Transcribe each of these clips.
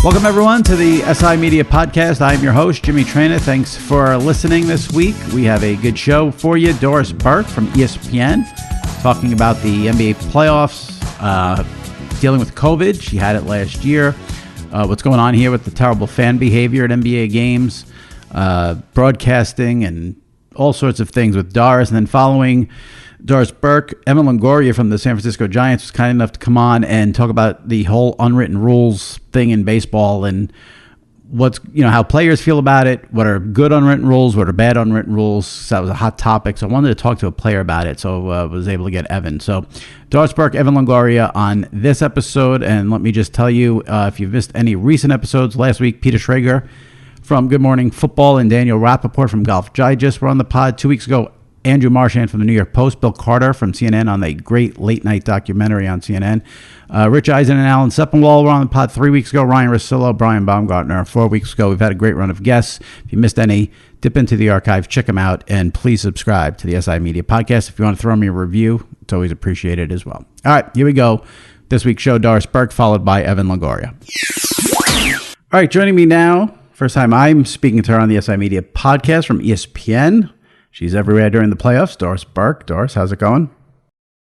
Welcome, everyone, to the SI Media Podcast. I am your host, Jimmy Traina. Thanks for listening this week. We have a good show for you. Doris Burke from ESPN talking about the NBA playoffs, dealing with COVID. She had it last year. What's going on here with the terrible fan behavior at NBA games, broadcasting, and all sorts of things with Doris. And then following Doris Burke, Evan Longoria from the San Francisco Giants was kind enough to come on and talk about the whole unwritten rules thing in baseball and what's, how players feel about it, what are good unwritten rules, what are bad unwritten rules. So that was a hot topic. So I wanted to talk to a player about it. So I was able to get Evan. So Doris Burke, Evan Longoria on this episode. And let me just tell you, if you've missed any recent episodes, last week, Peter Schrager from Good Morning Football and Daniel Rappaport from Golf Digest were on the pod. 2 weeks ago, Andrew Marchand from the New York Post, Bill Carter from CNN on the great late-night documentary on CNN. Rich Eisen and Alan Sepinwall were on the pod 3 weeks ago. Ryan Russillo, Brian Baumgartner 4 weeks ago. We've had a great run of guests. If you missed any, dip into the archive, check them out, and please subscribe to the SI Media Podcast. If you want to throw me a review, it's always appreciated as well. All right, here we go. This week's show, Doris Burke, followed by Evan Longoria. All right, joining me now, first time I'm speaking to her on the SI Media Podcast from ESPN. She's everywhere during the playoffs. Doris Burke. Doris, how's it going?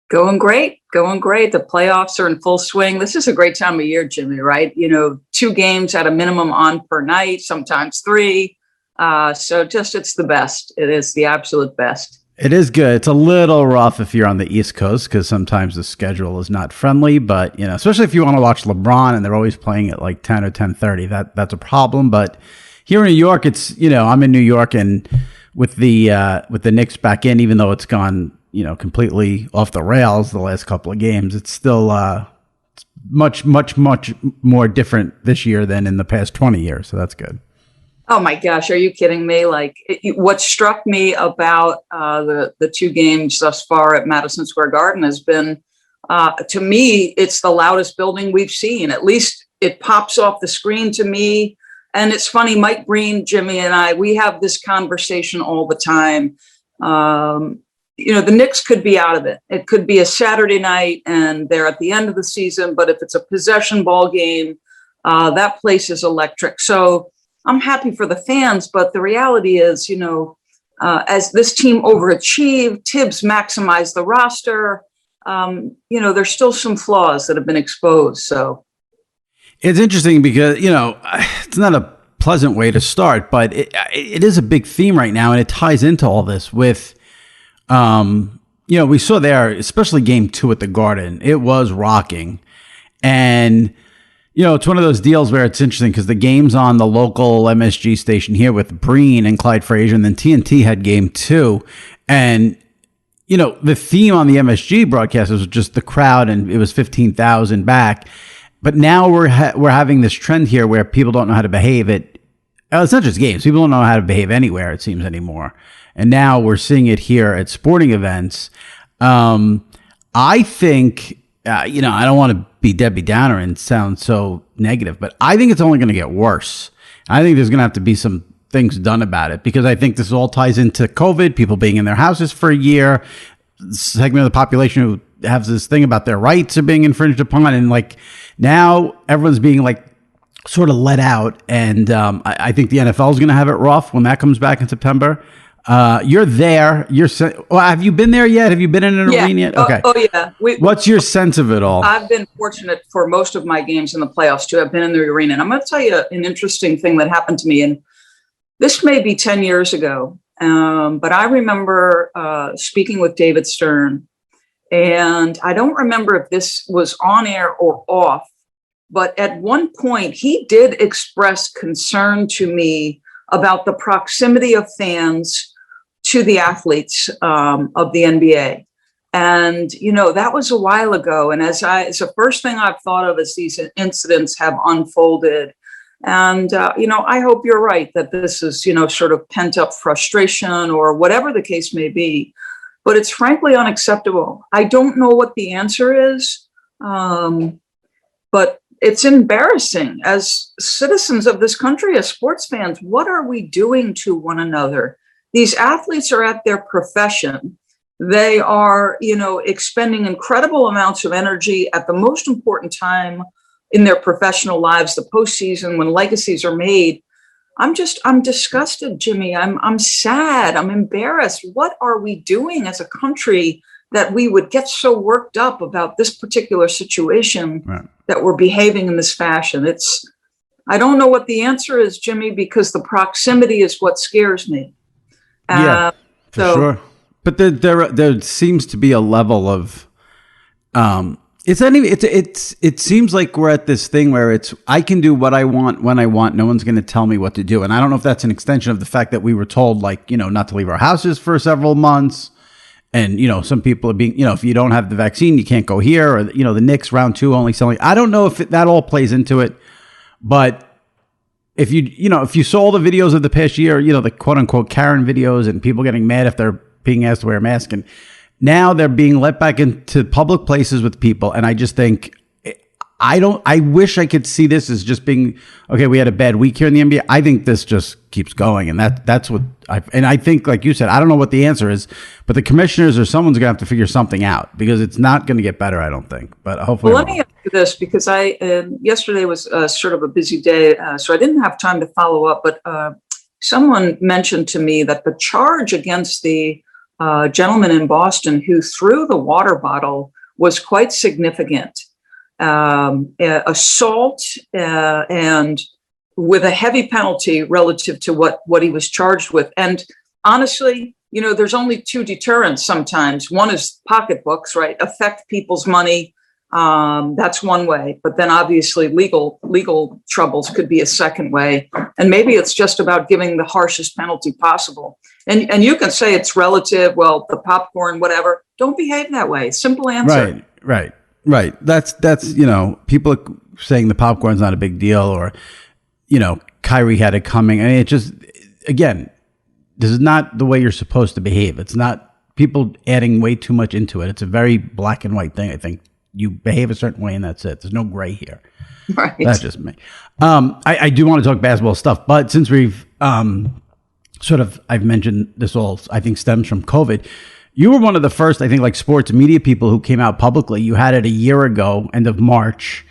Going great. The playoffs are in full swing. This is a great time of year, Jimmy, right? 2 games at a minimum on per night, sometimes 3. So it's the best. It is the absolute best. It is good. It's a little rough if you're on the East Coast because sometimes the schedule is not friendly. But, especially if you want to watch LeBron and they're always playing at like 10 or 10:30, that's a problem. But here in New York, it's, I'm in New York and with the Knicks back in, even though it's gone, completely off the rails the last couple of games, it's still much more different this year than in the past 20 years. So that's good. Oh my gosh, are you kidding me? What struck me about the 2 games thus far at Madison Square Garden has been, to me, it's the loudest building we've seen. At least it pops off the screen to me. And it's funny, Mike Green, Jimmy, and I, we have this conversation all the time. The Knicks could be out of it. It could be a Saturday night and they're at the end of the season. But if it's a possession ball game, that place is electric. So I'm happy for the fans. But the reality is, as this team overachieved, Tibbs maximized the roster, there's still some flaws that have been exposed. So it's interesting because, it's not a pleasant way to start, but it is a big theme right now, and it ties into all this with, we saw there, especially game 2 at the Garden, it was rocking. And, it's one of those deals where it's interesting because the game's on the local MSG station here with Breen and Clyde Frazier, and then TNT had game 2. And, the theme on the MSG broadcast was just the crowd, and it was 15,000 back. But now we're having this trend here where people don't know how to behave it's not just games. People don't know how to behave anywhere, it seems, anymore. And now we're seeing it here at sporting events. I think, I don't want to be Debbie Downer and sound so negative, but I think it's only going to get worse. I think there's going to have to be some things done about it because I think this all ties into COVID, people being in their houses for a year, segment of the population who has this thing about their rights are being infringed upon. And now everyone's being sort of let out. And I think the NFL is going to have it rough when that comes back in September. You're there. Have you been there yet? Have you been in an arena yet? Okay. Oh yeah. What's your sense of it all? I've been fortunate for most of my games in the playoffs to have been in the arena. And I'm going to tell you an interesting thing that happened to me. And this may be 10 years ago. But I remember speaking with David Stern. And I don't remember if this was on air or off, but at one point he did express concern to me about the proximity of fans to the athletes of the NBA. And, that was a while ago. And it's the first thing I've thought of as these incidents have unfolded. And, I hope you're right that this is, sort of pent up frustration or whatever the case may be. But it's frankly unacceptable. I don't know what the answer is, but it's embarrassing as citizens of this country, as sports fans. What are we doing to one another? These athletes are at their profession. They are, expending incredible amounts of energy at the most important time in their professional lives, the postseason, when legacies are made. I'm disgusted, Jimmy. I'm sad. I'm embarrassed. What are we doing as a country that we would get so worked up about this particular situation, right, that we're behaving in this fashion? I don't know what the answer is, Jimmy, because the proximity is what scares me. Yeah, for sure. But there seems to be a level of, it seems like we're at this thing where I can do what I want when I want. No one's going to tell me what to do. And I don't know if that's an extension of the fact that we were told, like, not to leave our houses for several months. And, some people are being, if you don't have the vaccine, you can't go here, or, the Knicks round 2 only selling. I don't know if that all plays into it, but if you saw the videos of the past year, the quote unquote Karen videos and people getting mad if they're being asked to wear a mask, and now they're being let back into public places with people. And I just think, I wish I could see this as just being, okay, we had a bad week here in the NBA. I think this just keeps going. And that's what I think, like you said, I don't know what the answer is, but the commissioners or someone's going to have to figure something out, because it's not going to get better, I don't think. But hopefully. Well, let me ask you this, because yesterday was sort of a busy day, so I didn't have time to follow up, but someone mentioned to me that the charge against the gentleman in Boston who threw the water bottle was quite significant. Assault and with a heavy penalty relative to what he was charged with. And honestly, there's only two deterrents sometimes. One is pocketbooks, right? Affect people's money. That's one way. But then obviously legal troubles could be a second way. And maybe it's just about giving the harshest penalty possible. And you can say it's relative. Well, the popcorn, whatever. Don't behave that way. Simple answer. Right. That's people are saying the popcorn's not a big deal, or, Kyrie had it coming. I mean, it just, again, this is not the way you're supposed to behave. It's not people adding way too much into it. It's a very black and white thing. I think you behave a certain way and that's it. There's no gray here. Right. That's just me. I do want to talk basketball stuff, but since we've I've mentioned this all, I think stems from COVID. You were one of the first, I think, like sports media people who came out publicly. You had it a year ago, end of March.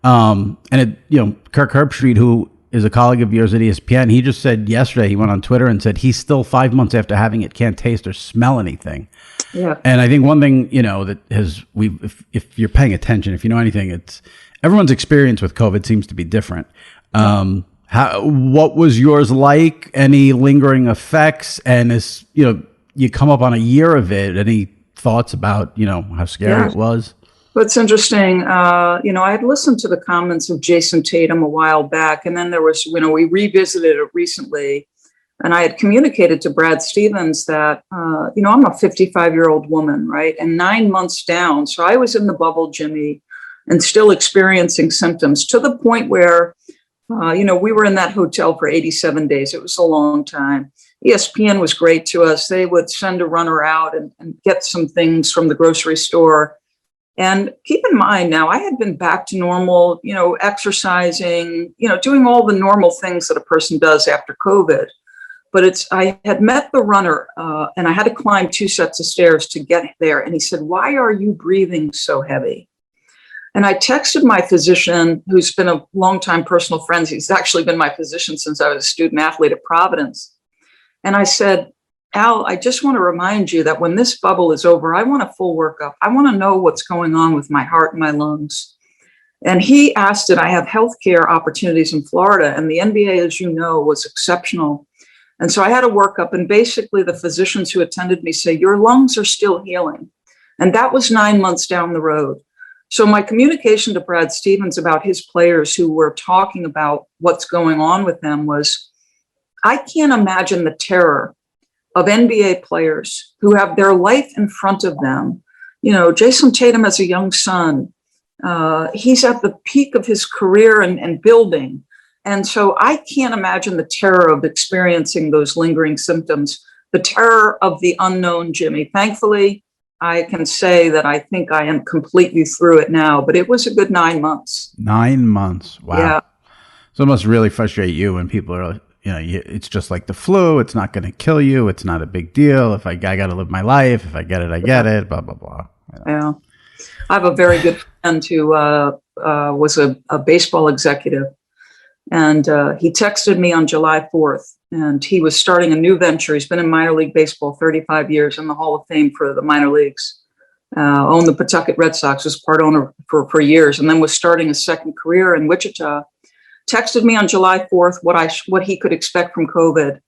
And Kirk Herbstreit, who is a colleague of yours at ESPN, he just said yesterday, he went on Twitter and said he's still 5 months after having it, can't taste or smell anything. Yeah. And I think one thing, that if you're paying attention, if you know anything, it's everyone's experience with COVID seems to be different. What was yours like? Any lingering effects? And as you come up on a year of it, any thoughts about, how scary it was? Well, it's interesting. I had listened to the comments of Jason Tatum a while back, and then there was, we revisited it recently, and I had communicated to Brad Stevens that, I'm a 55-year-old woman, right? And 9 months down. So I was in the bubble, Jimmy, and still experiencing symptoms to the point where, we were in that hotel for 87 days. It was a long time. ESPN was great to us. They would send a runner out and get some things from the grocery store. And keep in mind now, I had been back to normal, exercising, doing all the normal things that a person does after COVID. But I had met the runner and I had to climb 2 sets of stairs to get there. And he said, "Why are you breathing so heavy?" And I texted my physician, who's been a longtime personal friend. He's actually been my physician since I was a student athlete at Providence. And I said, "Al, I just want to remind you that when this bubble is over, I want a full workup. I want to know what's going on with my heart and my lungs." And he asked, did I have healthcare opportunities in Florida? And the NBA, as you know, was exceptional. And so I had a workup, and basically the physicians who attended me say, "Your lungs are still healing." And that was 9 months down the road. So my communication to Brad Stevens about his players who were talking about what's going on with them was, I can't imagine the terror of NBA players who have their life in front of them. Jason Tatum has a young son. He's at the peak of his career and building. And so I can't imagine the terror of experiencing those lingering symptoms, the terror of the unknown, Jimmy. Thankfully, I can say that I think I am completely through it now, but it was a good 9 months. 9 months. Wow. Yeah. So it must really frustrate you when people are, it's just like the flu. It's not going to kill you. It's not a big deal. If I got to live my life. If I get it, I get it, blah, blah, blah. Yeah. I have a very good friend who was a baseball executive. And he texted me on July 4th, and he was starting a new venture. He's been in minor league baseball 35 years in the Hall of Fame for the minor leagues. Owned the Pawtucket Red Sox, was part owner for years, and then was starting a second career in Wichita. Texted me on July 4th what he could expect from COVID,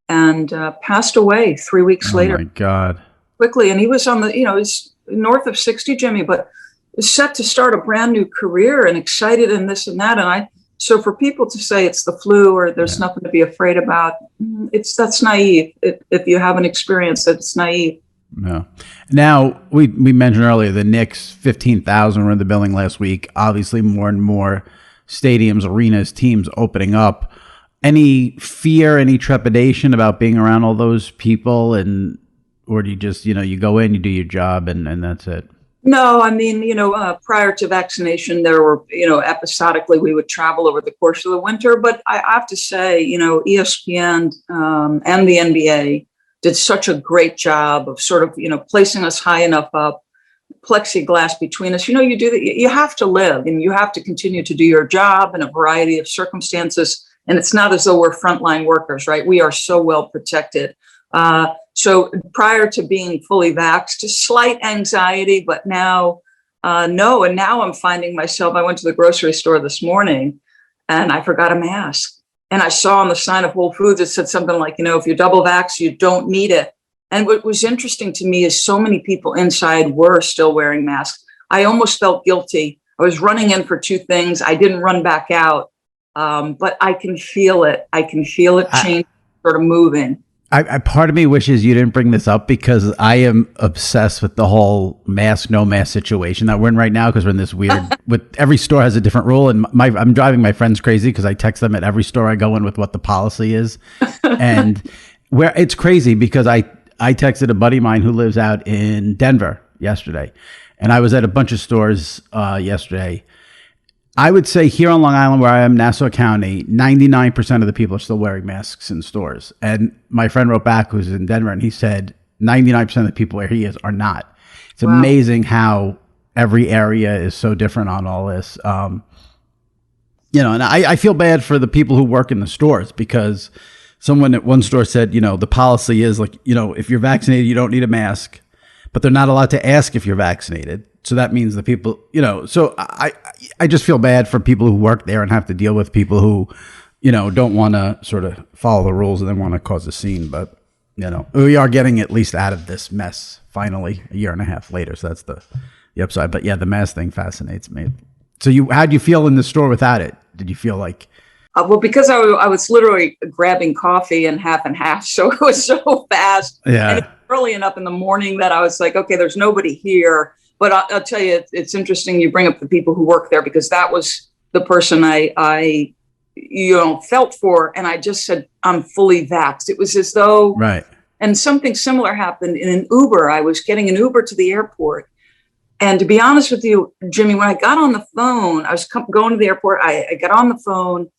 and passed away 3 weeks later. Oh my God! Quickly, and he was on the, he's north of 60, Jimmy, but is set to start a brand new career and excited and this and that. And so for people to say it's the flu or there's nothing to be afraid about, that's naive. If you haven't experienced it, it's naive. No. Now, we mentioned earlier the Knicks, 15,000 were in the building last week. Obviously, more and more stadiums, arenas, teams opening up. Any fear, any trepidation about being around all those people? Or do you just, you go in, you do your job, and that's it? No, I mean, prior to vaccination, there were, episodically we would travel over the course of the winter. But I have to say, ESPN and the NBA did such a great job of sort of, placing us high enough up, plexiglass between us. You do that. You have to live and you have to continue to do your job in a variety of circumstances. And it's not as though we're frontline workers, right? We are so well protected. So prior to being fully vaxxed, slight anxiety, but now, no. And now I'm finding myself, I went to the grocery store this morning and I forgot a mask. And I saw on the sign of Whole Foods, it said something like, if you're double vaxxed, you don't need it. And what was interesting to me is so many people inside were still wearing masks. I almost felt guilty. I was running in for 2 things. I didn't run back out. But I can feel it. I can feel it change, sort of moving. I part of me wishes you didn't bring this up because I am obsessed with the whole mask, no mask situation that we're in right now because we're in this weird, with every store has a different rule. And I'm driving my friends crazy because I text them at every store I go in with what the policy is. And where it's crazy because I texted a buddy of mine who lives out in Denver yesterday. And I was at a bunch of stores yesterday. I would say here on Long Island, where I am, Nassau County, 99% of the people are still wearing masks in stores. And my friend wrote back, who's in Denver, and he said 99% of the people where he is are not. It's amazing how every area is so different on all this. And I feel bad for the people who work in the stores because someone at one store said, the policy is like, if you're vaccinated, you don't need a mask, but they're not allowed to ask if you're vaccinated. So that means the people, so I just feel bad for people who work there and have to deal with people who, don't want to sort of follow the rules and then want to cause a scene. But, we are getting at least out of this mess finally a year and a half later. So that's the upside. But yeah, the mask thing fascinates me. So how'd you feel in the store without it? Did you feel like? Well, because I was literally grabbing coffee and half, so it was so fast. Yeah. And it was early enough in the morning that I was like, okay, there's nobody here. But I'll tell you, it's interesting you bring up the people who work there because that was the person I felt for. And I just said, I'm fully vaxxed. It was as though, right. And something similar happened in an Uber. I was getting an Uber to the airport. And to be honest with you, Jimmy, when I got on the phone, I was going to the airport. I got on the phone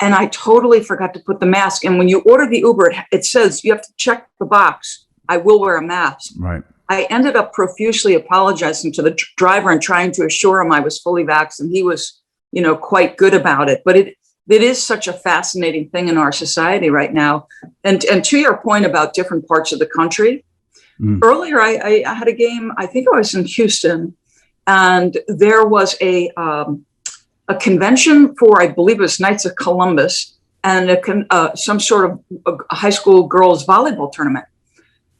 and I totally forgot to put the mask. And when you order the Uber, it says you have to check the box. I will wear a mask. Right. I ended up profusely apologizing to the driver and trying to assure him I was fully vaxxed, and he was, quite good about it. But it is such a fascinating thing in our society right now. And to your point about different parts of the country, earlier I had a game. I think I was in Houston, and there was a convention for, I believe it was Knights of Columbus, and some sort of a high school girls volleyball tournament.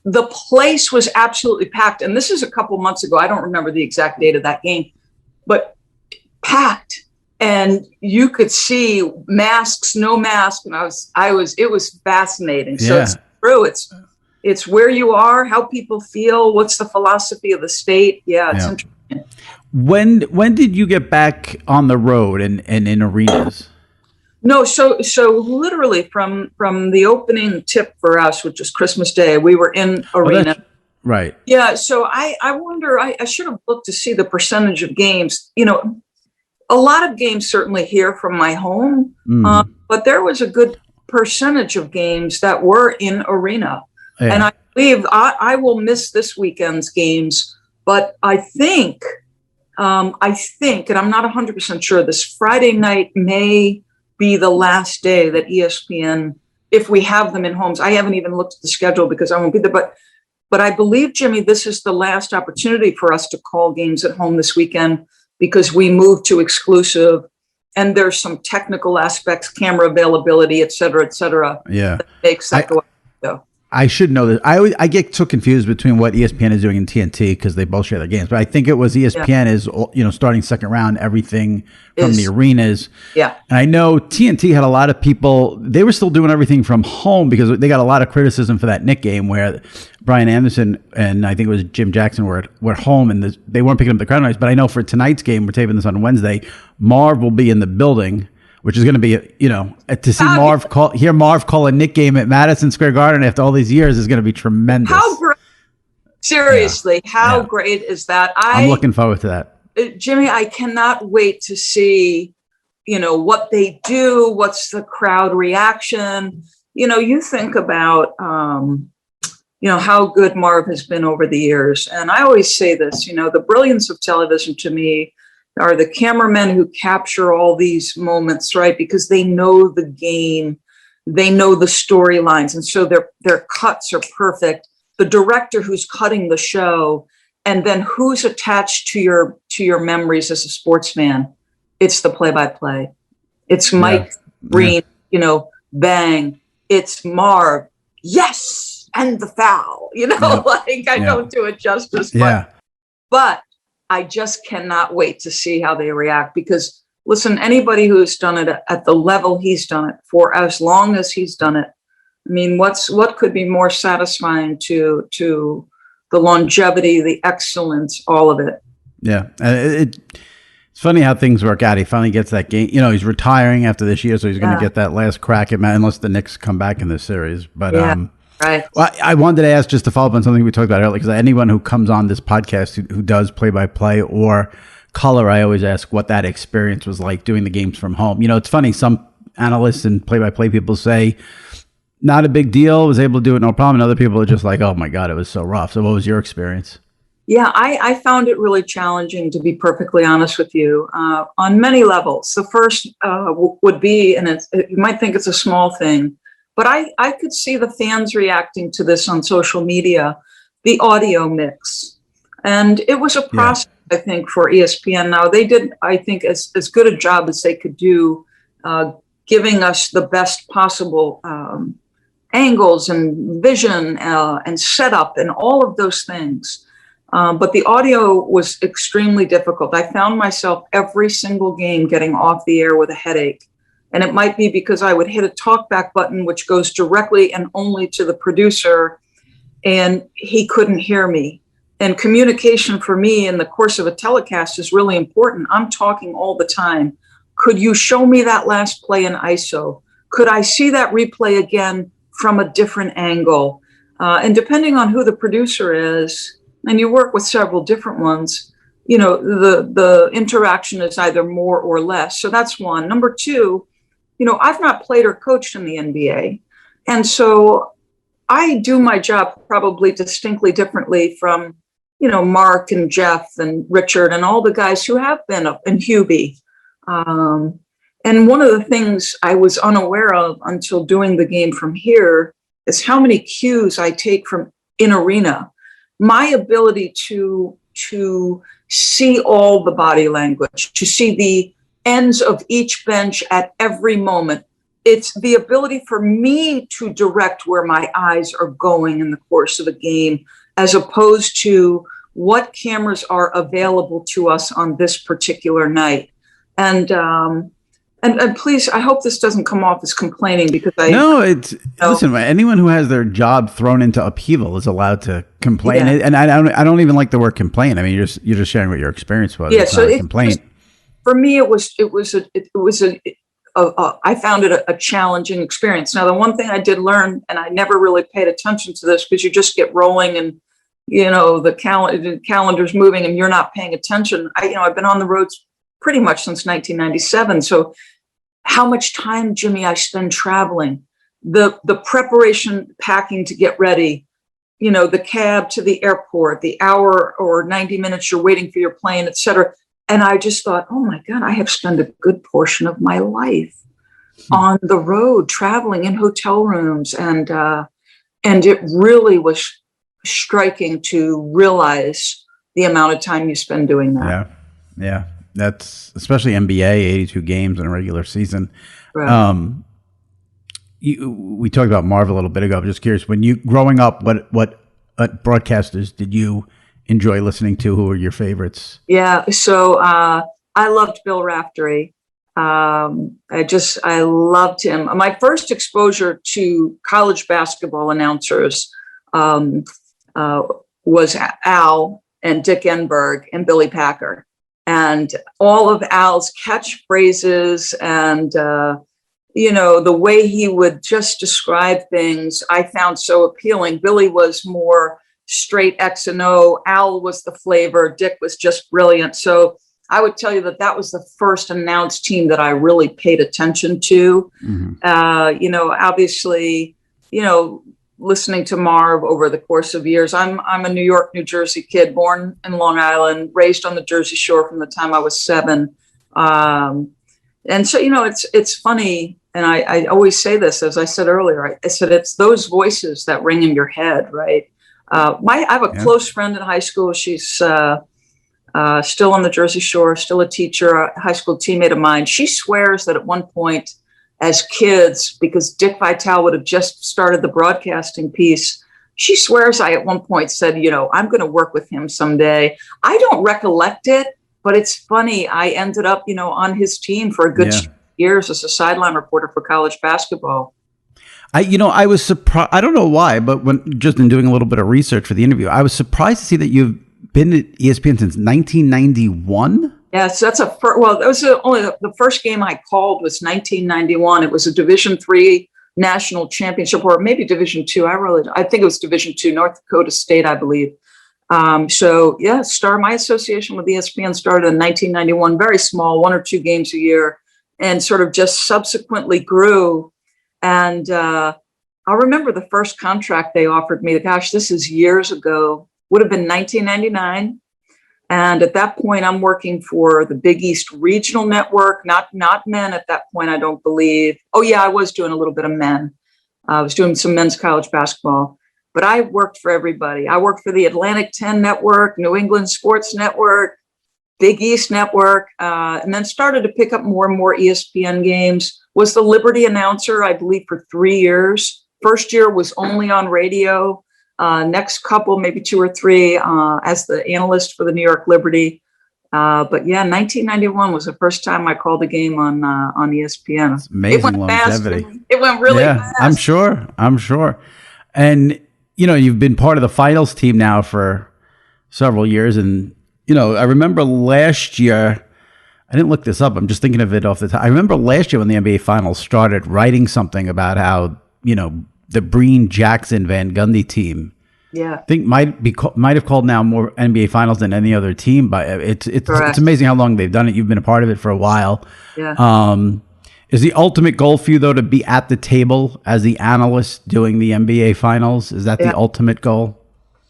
The place was absolutely packed. And this is a couple months ago. I don't remember the exact date of that game, but packed. And you could see masks, no mask. And it was fascinating. So Yeah. It's true. It's where you are, how people feel, what's the philosophy of the state. Yeah, it's interesting. When did you get back on the road and in arenas? No, so literally from the opening tip for us, which is Christmas Day, we were in arena. Right. Yeah. So I wonder, I should have looked to see the percentage of games. A lot of games certainly here from my home, but there was a good percentage of games that were in arena. Yeah. And I believe I will miss this weekend's games, but I think I think, and I'm not 100% sure, this Friday night may be the last day that ESPN, if we have them in homes. I haven't even looked at the schedule because I won't be there, but I believe, Jimmy, this is the last opportunity for us to call games at home this weekend because we moved to exclusive, and there's some technical aspects, camera availability, et cetera, that makes that go. I should know this. I get so confused between what ESPN is doing and TNT because they both share their games. But I think it was ESPN is, starting second round, everything from the arenas. Yeah. And I know TNT had a lot of people, they were still doing everything from home because they got a lot of criticism for that Knick game where Brian Anderson and I think it was Jim Jackson were home and they weren't picking up the crowd noise. But I know for tonight's game, we're taping this on Wednesday, Marv will be in the building, which is going to be, to see Marv call a Knick game at Madison Square Garden after all these years is going to be tremendous. How great! Seriously, how great is that? I'm looking forward to that. Jimmy, I cannot wait to see, what they do. What's the crowd reaction? You think about, how good Marv has been over the years. And I always say this, the brilliance of television to me are the cameramen who capture all these moments, right? Because they know the game, they know the storylines, and so their cuts are perfect. The director who's cutting the show, and then who's attached to your memories as a sports fan. It's the play-by-play. It's Mike Breen, bang. It's Marv, yes, and the foul. I don't do it justice, but I just cannot wait to see how they react because, listen, anybody who's done it at the level he's done it for as long as he's done it, I mean, what could be more satisfying to the longevity, the excellence, all of it? Yeah. It's funny how things work out. He finally gets that game. He's retiring after this year, so he's going to get that last crack at unless the Knicks come back in this series. But right. Well, I wanted to ask just to follow up on something we talked about earlier, because anyone who comes on this podcast who does play-by-play or color, I always ask what that experience was like doing the games from home. It's funny. Some analysts and play-by-play people say, not a big deal, was able to do it, no problem. And other people are just like, oh my God, it was so rough. So what was your experience? Yeah, I found it really challenging, to be perfectly honest with you, on many levels. The first would be, and you might think it's a small thing, but I could see the fans reacting to this on social media, the audio mix. And it was a process, I think, for ESPN. Now, they did, I think, as good a job as they could do, giving us the best possible angles and vision and setup and all of those things. But the audio was extremely difficult. I found myself every single game getting off the air with a headache. And it might be because I would hit a talkback button, which goes directly and only to the producer, and he couldn't hear me. And communication for me in the course of a telecast is really important. I'm talking all the time. Could you show me that last play in ISO? Could I see that replay again from a different angle? And depending on who the producer is, and you work with several different ones, the interaction is either more or less. So that's one. Number two, I've not played or coached in the NBA. And so I do my job probably distinctly differently from, Mark and Jeff and Richard and all the guys who have been up, and Hubie. And one of the things I was unaware of until doing the game from here is how many cues I take from in arena. My ability to see all the body language, to see the ends of each bench at every moment. It's the ability for me to direct where my eyes are going in the course of a game, as opposed to what cameras are available to us on this particular night. And please, I hope this doesn't come off as complaining, because listen, anyone who has their job thrown into upheaval is allowed to complain. Yeah. And I don't even like the word complain. I mean, you're just sharing what your experience was. Yeah, it's so not a complaint. For me, I found it a challenging experience. Now, the one thing I did learn, and I never really paid attention to this because you just get rolling and, the calendar's moving and you're not paying attention. I've been on the roads pretty much since 1997. So how much time, Jimmy, I spend traveling, the preparation, packing to get ready, the cab to the airport, the hour or 90 minutes you're waiting for your plane, et cetera. And I just thought, oh my God, I have spent a good portion of my life on the road, traveling in hotel rooms. And it really was striking to realize the amount of time you spend doing that. Yeah. Yeah. That's especially NBA, 82 games in a regular season. Right. We talked about Marv a little bit ago. I'm just curious, when you growing up, what broadcasters did you enjoy listening to? Who were your favorites? Yeah. So I loved Bill Raftery. I loved him. My first exposure to college basketball announcers was Al and Dick Enberg and Billy Packer. And all of Al's catchphrases and, the way he would just describe things, I found so appealing. Billy was more straight X and O. Al was the flavor. Dick was just brilliant. So I would tell you that was the first announced team that I really paid attention to. Mm-hmm. Obviously, listening to Marv over the course of years. I'm a New York, New Jersey kid, born in Long Island, raised on the Jersey Shore from the time I was 7. And so, it's funny. And I always say this, as I said earlier, I said, it's those voices that ring in your head, right? I have a close friend in high school. She's still on the Jersey Shore, still a teacher, a high school teammate of mine. She swears that at one point as kids, because Dick Vitale would have just started the broadcasting piece, she swears I at one point said, I'm going to work with him someday. I don't recollect it, but it's funny. I ended up, on his team for a good years as a sideline reporter for college basketball. I was surprised. I don't know why, but when just in doing a little bit of research for the interview, I was surprised to see that you've been at ESPN since 1991. Yeah, so that's that was only the first game I called was 1991. It was a Division III national championship, or maybe Division II. I think it was Division II, North Dakota State, I believe. My association with ESPN started in 1991, very small, 1 or 2 games a year, and sort of just subsequently grew. And I'll remember the first contract they offered me. Gosh, this is years ago. Would have been 1999. And at that point, I'm working for the Big East Regional Network, not men at that point, I don't believe. Oh, yeah, I was doing a little bit of men. I was doing some men's college basketball. But I worked for everybody. I worked for the Atlantic 10 Network, New England Sports Network, Big East Network, and then started to pick up more and more ESPN games. Was the Liberty announcer, I believe, for 3 years. First year was only on radio. Next couple, maybe 2 or 3, as the analyst for the New York Liberty. But yeah, 1991 was the first time I called a game on ESPN. It's amazing longevity. Fast. It went really fast. I'm sure. And, you've been part of the finals team now for several years. And, I remember last year, I didn't look this up. I'm just thinking of it off the top. I remember last year when the NBA finals started, writing something about how, the Breen, Jackson, Van Gundy team, I think might have called now more NBA finals than any other team. But it's amazing how long they've done it. You've been a part of it for a while. Yeah. Is the ultimate goal for you, though, to be at the table as the analyst doing the NBA finals? Is that the ultimate goal?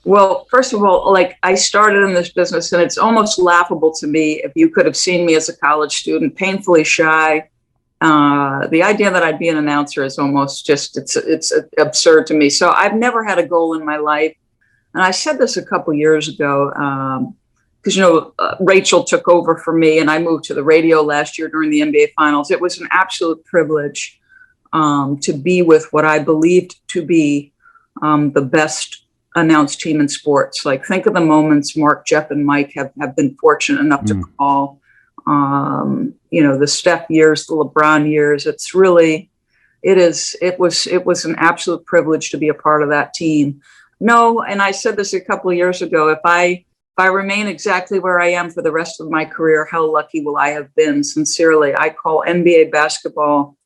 Well, first of all, I started in this business, and it's almost laughable to me if you could have seen me as a college student, painfully shy. The idea that I'd be an announcer is almost just, it's absurd to me. So I've never had a goal in my life. And I said this a couple years ago, because, Rachel took over for me and I moved to the radio last year during the NBA finals. It was an absolute privilege to be with what I believed to be the best announced team in sports. Think of the moments Mark, Jeff, and Mike have been fortunate enough to call. The Steph years, the LeBron years. It was an absolute privilege to be a part of that team. No, and I said this a couple of years ago, if I remain exactly where I am for the rest of my career, how lucky will I have been? Sincerely, I call NBA basketball.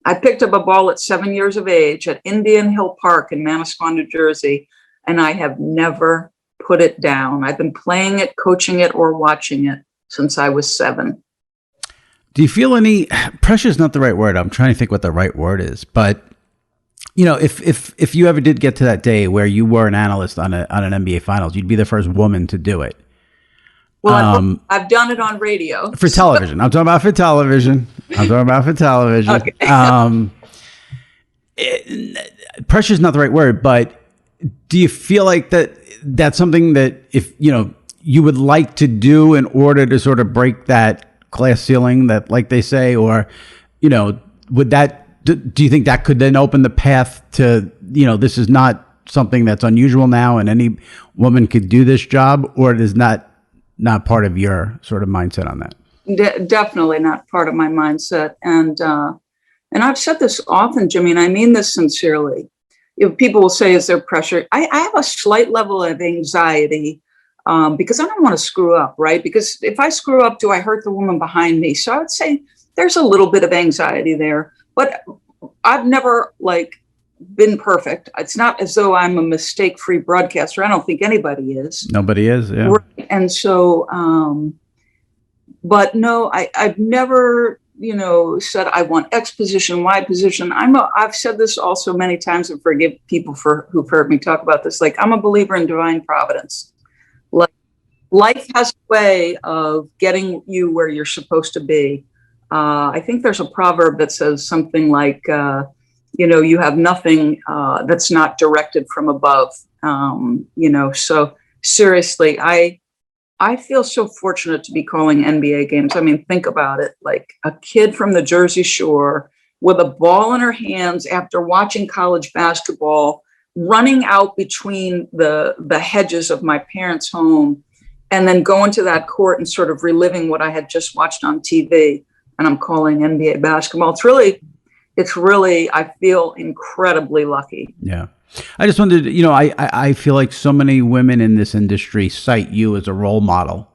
I picked up a ball at 7 years of age at Indian Hill Park in Manasquan, New Jersey, and I have never put it down. I've been playing it, coaching it, or watching it since I was 7. Do you feel any pressure? Is not the right word. I'm trying to think what the right word is. But if you ever did get to that day where you were an analyst on an NBA Finals, you'd be the first woman to do it. Well, I've done it on radio. For television. I'm talking about for television. Okay. Pressure is not the right word, but do you feel like that's something that if, you would like to do in order to sort of break that glass ceiling that, like they say, or, would that, do you think that could then open the path to, this is not something that's unusual now and any woman could do this job, or it is not part of your sort of mindset on that? Definitely not part of my mindset. And I've said this often, Jimmy, and I mean this sincerely. People will say, is there pressure? I have a slight level of anxiety because I don't want to screw up, right? Because if I screw up, do I hurt the woman behind me? So I would say there's a little bit of anxiety there, but I've never been perfect. It's not as though I'm a mistake-free broadcaster. I don't think anybody is. Nobody is, yeah. Right. And so, but no, I've never, said I want X position, Y position. I've said this also many times, and forgive people who've heard me talk about this. I'm a believer in divine providence. Life has a way of getting you where you're supposed to be. I think there's a proverb that says something like, you have nothing that's not directed from above. So seriously, I feel so fortunate to be calling NBA games. I mean, think about it. Like a kid from the Jersey Shore with a ball in her hands after watching college basketball, running out between the hedges of my parents' home, and then going to that court and sort of reliving what I had just watched on TV. And I'm calling NBA basketball. It's really, I feel incredibly lucky. Yeah. I just wondered, I feel like so many women in this industry cite you as a role model.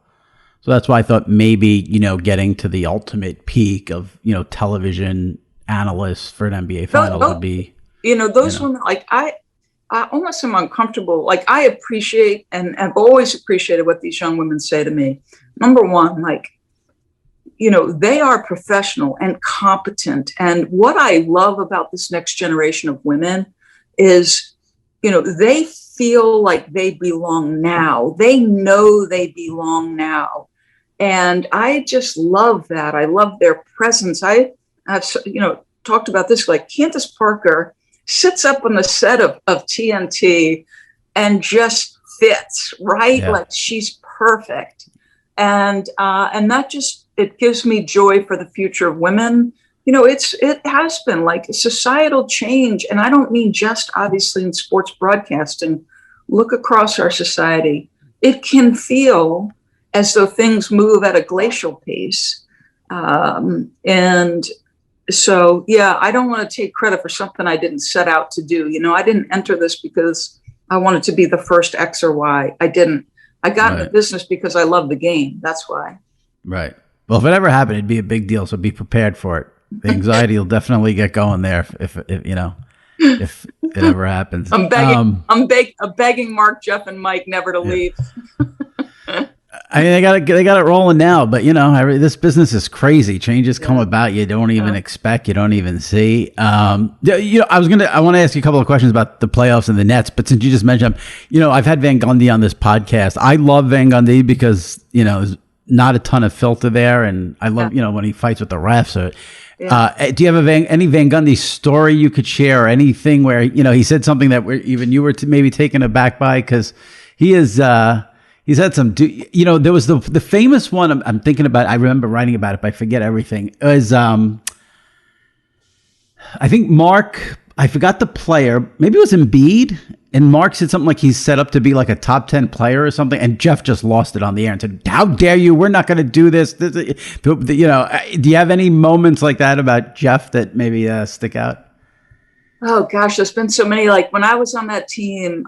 So that's why I thought maybe, getting to the ultimate peak of, television analysts for an NBA final would be. Those women, I almost am uncomfortable. I appreciate and have always appreciated what these young women say to me. Number one, they are professional and competent. And what I love about this next generation of women is, they feel like they belong now. They know they belong now. And I just love that. I love their presence. I've talked about this, Candace Parker sits up on the set of TNT and just fits, right? Yeah. She's perfect. And that just, it gives me joy for the future of women. It has been a societal change. And I don't mean just obviously in sports broadcasting. Look across our society. It can feel as though things move at a glacial pace. And so, I don't want to take credit for something I didn't set out to do. I didn't enter this because I wanted to be the first X or Y. I didn't. I got into business because I love the game. That's why. Right. Well, if it ever happened, it'd be a big deal. So be prepared for it. The anxiety will definitely get going there if it ever happens. I'm begging Mark, Jeff, and Mike never to leave. I mean, they got it rolling now, but this business is crazy. Changes come about you don't even expect, you don't even see. I want to ask you a couple of questions about the playoffs and the Nets, but since you just mentioned them, I've had Van Gundy on this podcast. I love Van Gundy because there's not a ton of filter there, and I love when he fights with the refs. Do you have any Van Gundy story you could share, or anything where he said something that even you were maybe taken aback by, because he is. He's had some, there was the famous one I'm thinking about. I remember writing about it, but I forget everything. It was, I think Mark, I forgot the player. Maybe it was Embiid. And Mark said something like he's set up to be a top 10 player or something. And Jeff just lost it on the air and said, how dare you? We're not going to do this. Do you have any moments like that about Jeff that maybe stick out? Oh, gosh, there's been so many. When I was on that team,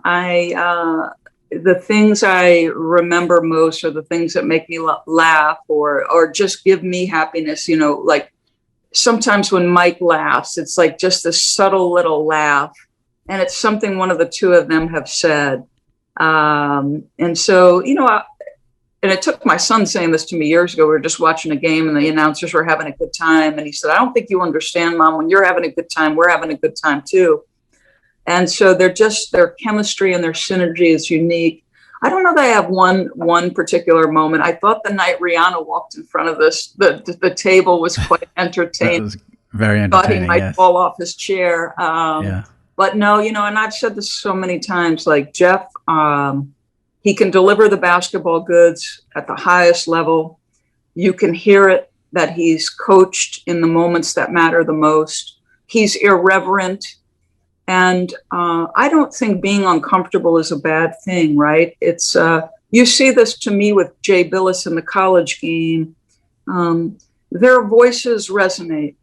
the things I remember most are the things that make me laugh or just give me happiness. Sometimes when Mike laughs, it's just a subtle little laugh, and it's something one of the two of them have said. And so, and it took my son saying this to me years ago. We were just watching a game and the announcers were having a good time. And he said, I don't think you understand, Mom, when you're having a good time, we're having a good time too. And so their chemistry and their synergy is unique. I don't know that I have one particular moment. I thought the night Rihanna walked in front of the table was quite entertaining. That was very entertaining. Thought he might fall off his chair. Yeah. But no, and I've said this so many times, like Jeff, he can deliver the basketball goods at the highest level. You can hear it that he's coached in the moments that matter the most. He's irreverent. And I don't think being uncomfortable is a bad thing, right? It's you see this to me with Jay Billis in the college game. Their voices resonate.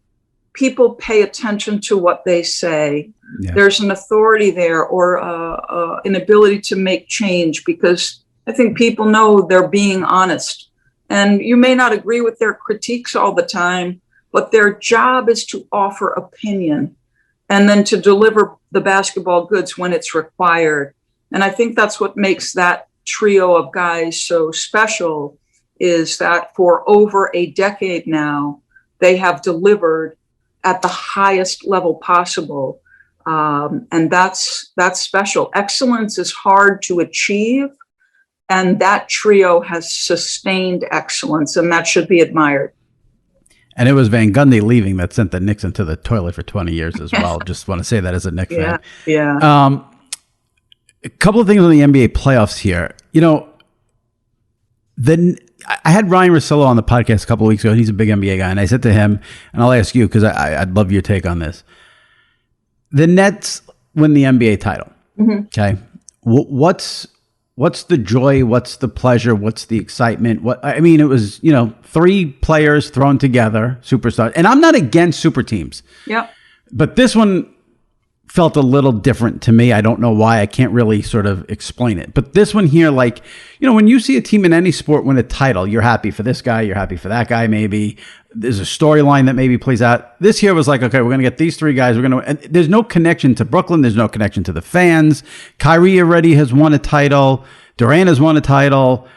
People pay attention to what they say. Yeah. There's an authority there, or an ability to make change, because I think people know they're being honest. And you may not agree with their critiques all the time, but their job is to offer opinion and then to deliver the basketball goods when it's required. And I think that's what makes that trio of guys so special, is that for over a decade now, they have delivered at the highest level possible. And that's special. Excellence is hard to achieve, and that trio has sustained excellence, and that should be admired. And it was Van Gundy leaving that sent the Knicks into the toilet for 20 years as well. Just want to say that as a Knicks fan. Yeah. A couple of things on the NBA playoffs here. I had Ryan Russillo on the podcast a couple of weeks ago. He's a big NBA guy. And I said to him, and I'll ask you because I'd love your take on this. The Nets win the NBA title. Mm-hmm. Okay. What's the joy? What's the pleasure? What's the excitement? It was, 3 players thrown together, superstars. And I'm not against super teams. Yeah. But this one felt a little different to me. I don't know why. I can't really sort of explain it. But this one here, when you see a team in any sport win a title, you're happy for this guy, you're happy for that guy, maybe. There's a storyline that maybe plays out. This here was like, okay, we're going to get these 3 guys. And there's no connection to Brooklyn. There's no connection to the fans. Kyrie already has won a title. Durant has won a title.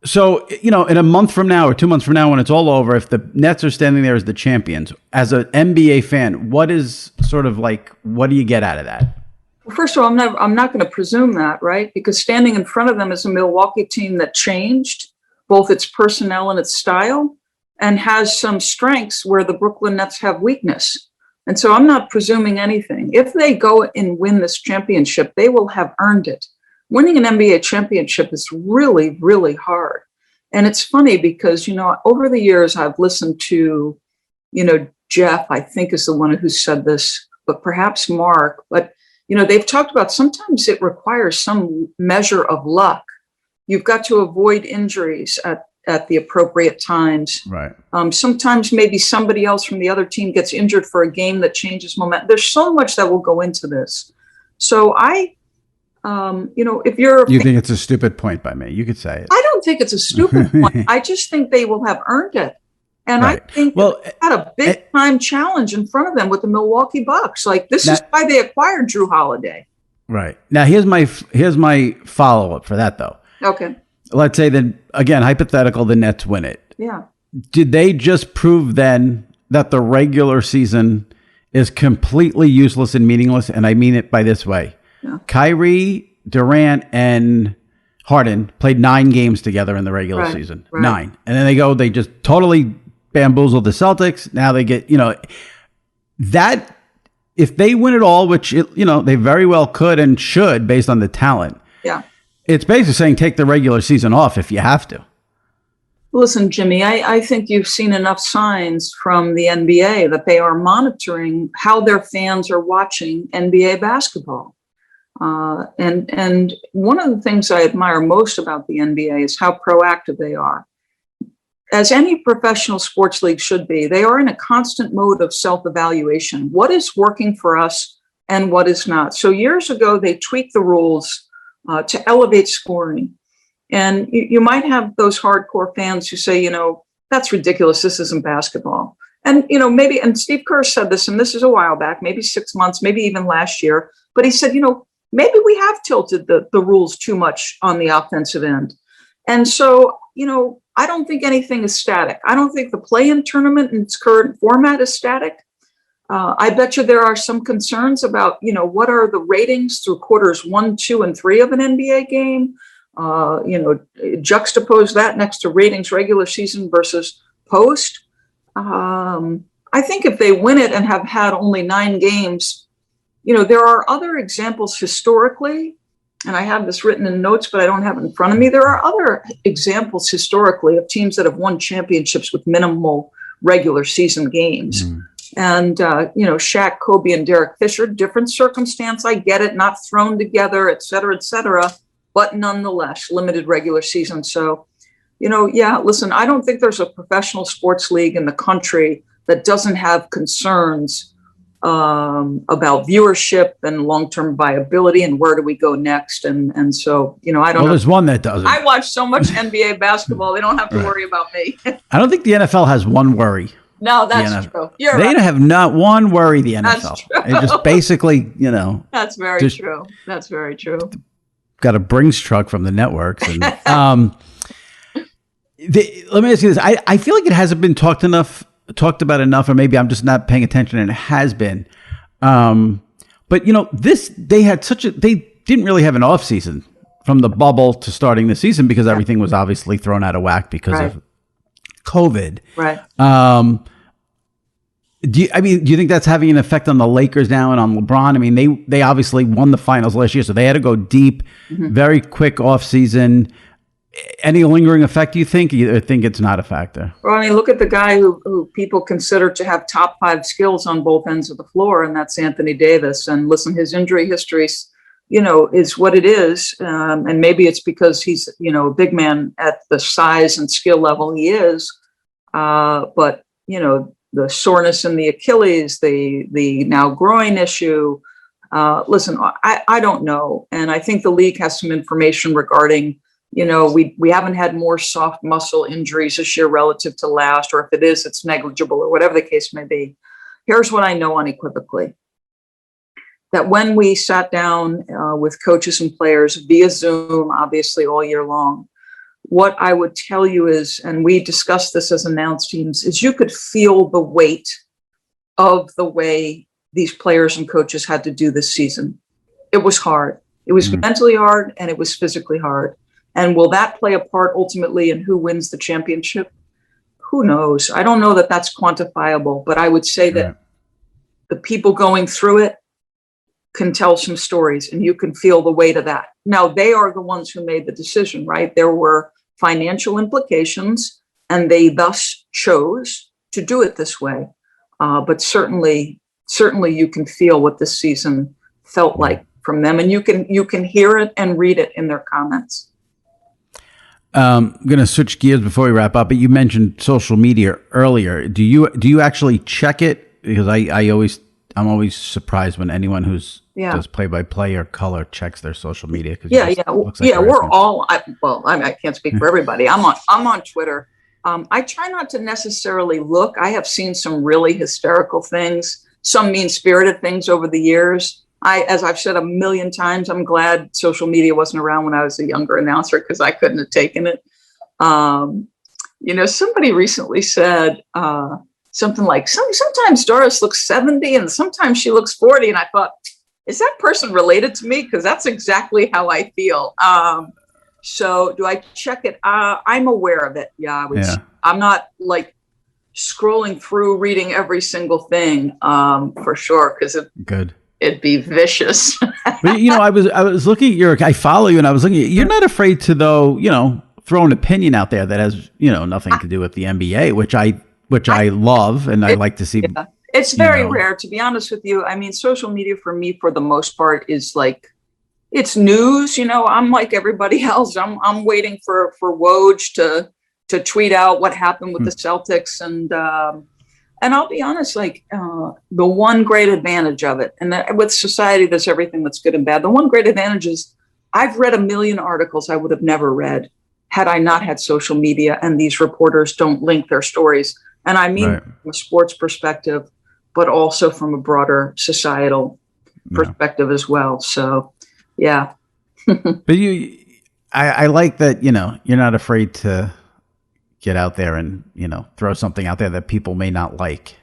So, in a month from now or 2 months from now, when it's all over, if the Nets are standing there as the champions, as an NBA fan, what is sort of what do you get out of that? Well, first of all, I'm not going to presume that, right? Because standing in front of them is a Milwaukee team that changed both its personnel and its style, and has some strengths where the Brooklyn Nets have weakness. And so I'm not presuming anything. If they go and win this championship, they will have earned it. Winning an NBA championship is really, really hard. And it's funny because, over the years, I've listened to, Jeff, I think is the one who said this, but perhaps Mark. But, they've talked about sometimes it requires some measure of luck. You've got to avoid injuries at the appropriate times. Right. Sometimes maybe somebody else from the other team gets injured for a game that changes momentum. There's so much that will go into this. So if you're... You think it's a stupid point by me. You could say it. I don't think it's a stupid point. I just think they will have earned it. And right. I think they had a big time challenge in front of them with the Milwaukee Bucks. This is why they acquired Drew Holiday. Right. Now, here's my follow-up for that, though. Okay. Let's say that, again, hypothetical, the Nets win it. Yeah. Did they just prove then that the regular season is completely useless and meaningless? And I mean it by this way. Yeah. Kyrie, Durant, and Harden played 9 games together in the regular season. Right. 9. And then they just totally bamboozled the Celtics. Now they get, that if they win it all, which, they very well could and should based on the talent. Yeah. It's basically saying take the regular season off if you have to. Listen, Jimmy, I think you've seen enough signs from the NBA that they are monitoring how their fans are watching NBA basketball. And one of the things I admire most about the NBA is how proactive they are. As any professional sports league should be, they are in a constant mode of self-evaluation. What is working for us and what is not? So years ago, they tweaked the rules to elevate scoring. And you might have those hardcore fans who say, that's ridiculous. This isn't basketball. And, maybe, and Steve Kerr said this, and this is a while back, maybe 6 months, maybe even last year. But he said, maybe we have tilted the rules too much on the offensive end. And so, I don't think anything is static. I don't think the play-in tournament in its current format is static. I bet you there are some concerns about, what are the ratings through quarters 1, 2, and 3 of an NBA game? Juxtapose that next to ratings regular season versus post. I think if they win it and have had only 9 games, there are other examples historically, and I have this written in notes, but I don't have it in front of me. There are other examples historically of teams that have won championships with minimal regular season games. And, Shaq, Kobe, and Derek Fisher, different circumstance. I get it, not thrown together, et cetera, but nonetheless, limited regular season. So, listen, I don't think there's a professional sports league in the country that doesn't have concerns about viewership and long-term viability and where do we go next. And so, I don't know. There's one that doesn't. I watch so much NBA basketball. They don't have to worry about me. I don't think the NFL has one worry. No, that's true. You're they right. have not one worry, the NFL. That's true. They just basically, That's very true. That's very true. Got a Brinks truck from the networks. And, let me ask you this. I feel like it hasn't been talked about enough, or maybe I'm just not paying attention, and it has been. But they didn't really have an off season from the bubble to starting the season because everything was obviously thrown out of whack because of COVID. Right. Do you think that's having an effect on the Lakers now and on LeBron? I mean, they obviously won the finals last year, so they had to go deep, very quick off season. Any lingering effect, you think, or think it's not a factor? Well, look at the guy who people consider to have top 5 skills on both ends of the floor, and that's Anthony Davis. And listen, his injury history, is what it is. And maybe it's because he's, a big man at the size and skill level he is. But, the soreness in the Achilles, the now groin issue. Listen, I don't know. And I think the league has some information regarding, we haven't had more soft muscle injuries this year relative to last, or if it is, it's negligible, or whatever the case may be. Here's what I know unequivocally. That when we sat down with coaches and players via Zoom, obviously all year long, what I would tell you is, and we discussed this as announced teams, is you could feel the weight of the way these players and coaches had to do this season. It was hard. It was mentally hard, and it was physically hard. And will that play a part ultimately in who wins the championship? Who knows? I don't know that that's quantifiable, but I would say that the people going through it can tell some stories, and you can feel the weight of that. Now, they are the ones who made the decision, right? There were financial implications, and they thus chose to do it this way. But certainly you can feel what this season felt like from them, and you can hear it and read it in their comments. I'm going to switch gears before we wrap up, but you mentioned social media earlier. Do you actually check it? Because I'm always surprised when anyone who's does play-by-play or color checks their social media. We're all. I can't speak for everybody. I'm on Twitter. I try not to necessarily look. I have seen some really hysterical things, some mean-spirited things over the years. As I've said a million times, I'm glad social media wasn't around when I was a younger announcer, because I couldn't have taken it. Somebody recently said something like, sometimes Doris looks 70 and sometimes she looks 40. And I thought, is that person related to me? Because that's exactly how I feel. So do I check it? I'm aware of it. I'm not like scrolling through, reading every single thing for sure, because it'd be vicious. But, I was looking at I follow you, and I was looking at you're not afraid to, though, throw an opinion out there that has, nothing to do with the NBA, which I love, and I like to see. Yeah. It's very rare, to be honest with you. I mean, social media for me, for the most part, is like, it's news. I'm like everybody else. I'm waiting for Woj to tweet out what happened with the Celtics, and I'll be honest, like the one great advantage of it, and that with society, there's everything that's good and bad. The one great advantage is I've read a million articles I would have never read had I not had social media, and these reporters don't link their stories. And I mean, from a sports perspective, but also from a broader societal perspective as well. So, yeah. But I like that, you're not afraid to get out there and, throw something out there that people may not like.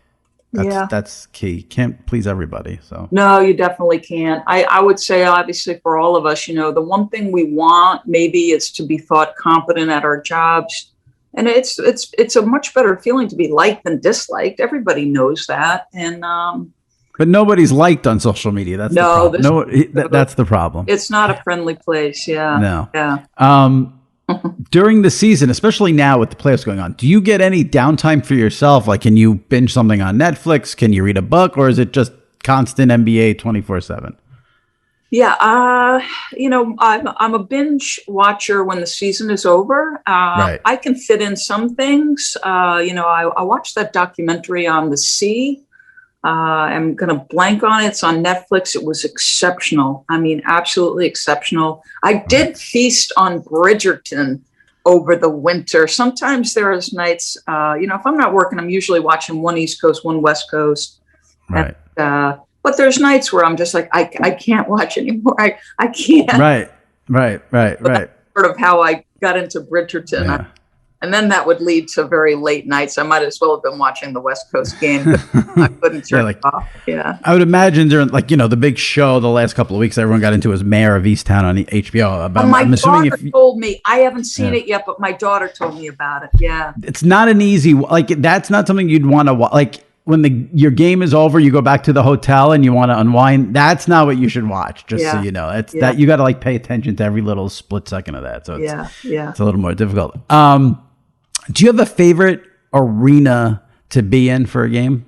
That's key. Can't please everybody. So no, you definitely can't. I would say, obviously, for all of us, the one thing we want maybe is to be thought competent at our jobs. And it's a much better feeling to be liked than disliked. Everybody knows that. And but nobody's liked on social media. That's the problem. That's the problem. It's not a friendly place. Yeah. No. Yeah. During the season, especially now with the playoffs going on, do you get any downtime for yourself? Like, can you binge something on Netflix? Can you read a book? Or is it just constant NBA 24/7? Yeah. I'm a binge watcher when the season is over. Right. I can fit in some things. I watched that documentary on the sea. I'm going to blank on it. It's on Netflix. It was exceptional. I mean, absolutely exceptional. I did feast on Bridgerton over the winter. Sometimes there is nights, if I'm not working, I'm usually watching one East Coast, one West Coast. Right. But there's nights where I'm just like, I can't watch anymore. I can't. Right. That's sort of how I got into Bridgerton. Yeah. And then that would lead to very late nights. I might as well have been watching the West Coast game. I couldn't turn it off. Yeah. I would imagine during the big show the last couple of weeks everyone got into was Mayor of Easttown on HBO. My daughter told me. I haven't seen it yet, but my daughter told me about it. Yeah. It's not an easy, that's not something you'd want to watch. Like when your game is over, you go back to the hotel and you want to unwind. That's not what you should watch. Just so you know, that you got to pay attention to every little split second of that. So it's a little more difficult. Do you have a favorite arena to be in for a game?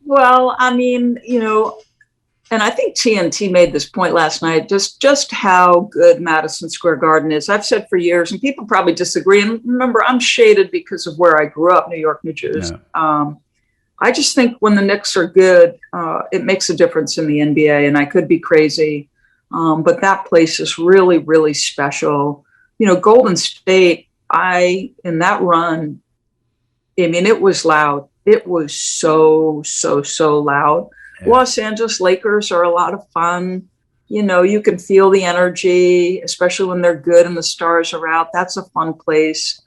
Well, I mean, and I think TNT made this point last night, just how good Madison Square Garden is. I've said for years, and people probably disagree. And remember, I'm shaded because of where I grew up, New York, New Jersey. Yeah. I just think when the Knicks are good, it makes a difference in the NBA. And I could be crazy, but that place is really, really special. Golden State, in that run, I mean, it was loud. It was so loud. Yeah. Los Angeles Lakers are a lot of fun. You can feel the energy, especially when they're good and the stars are out. That's a fun place.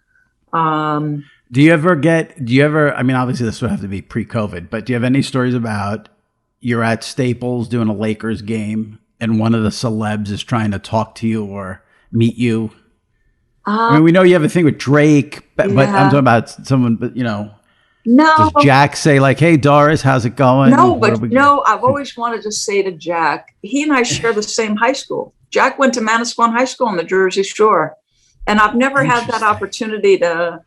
Do you ever, I mean, obviously this would have to be pre-COVID, but do you have any stories about you're at Staples doing a Lakers game and one of the celebs is trying to talk to you or meet you? I mean, we know you have a thing with Drake, but I'm talking about someone, but No. Does Jack say like, "Hey, Doris, how's it going?" I've always wanted to say to Jack, he and I share the same high school. Jack went to Manasquan High School on the Jersey Shore. And I've never had that opportunity to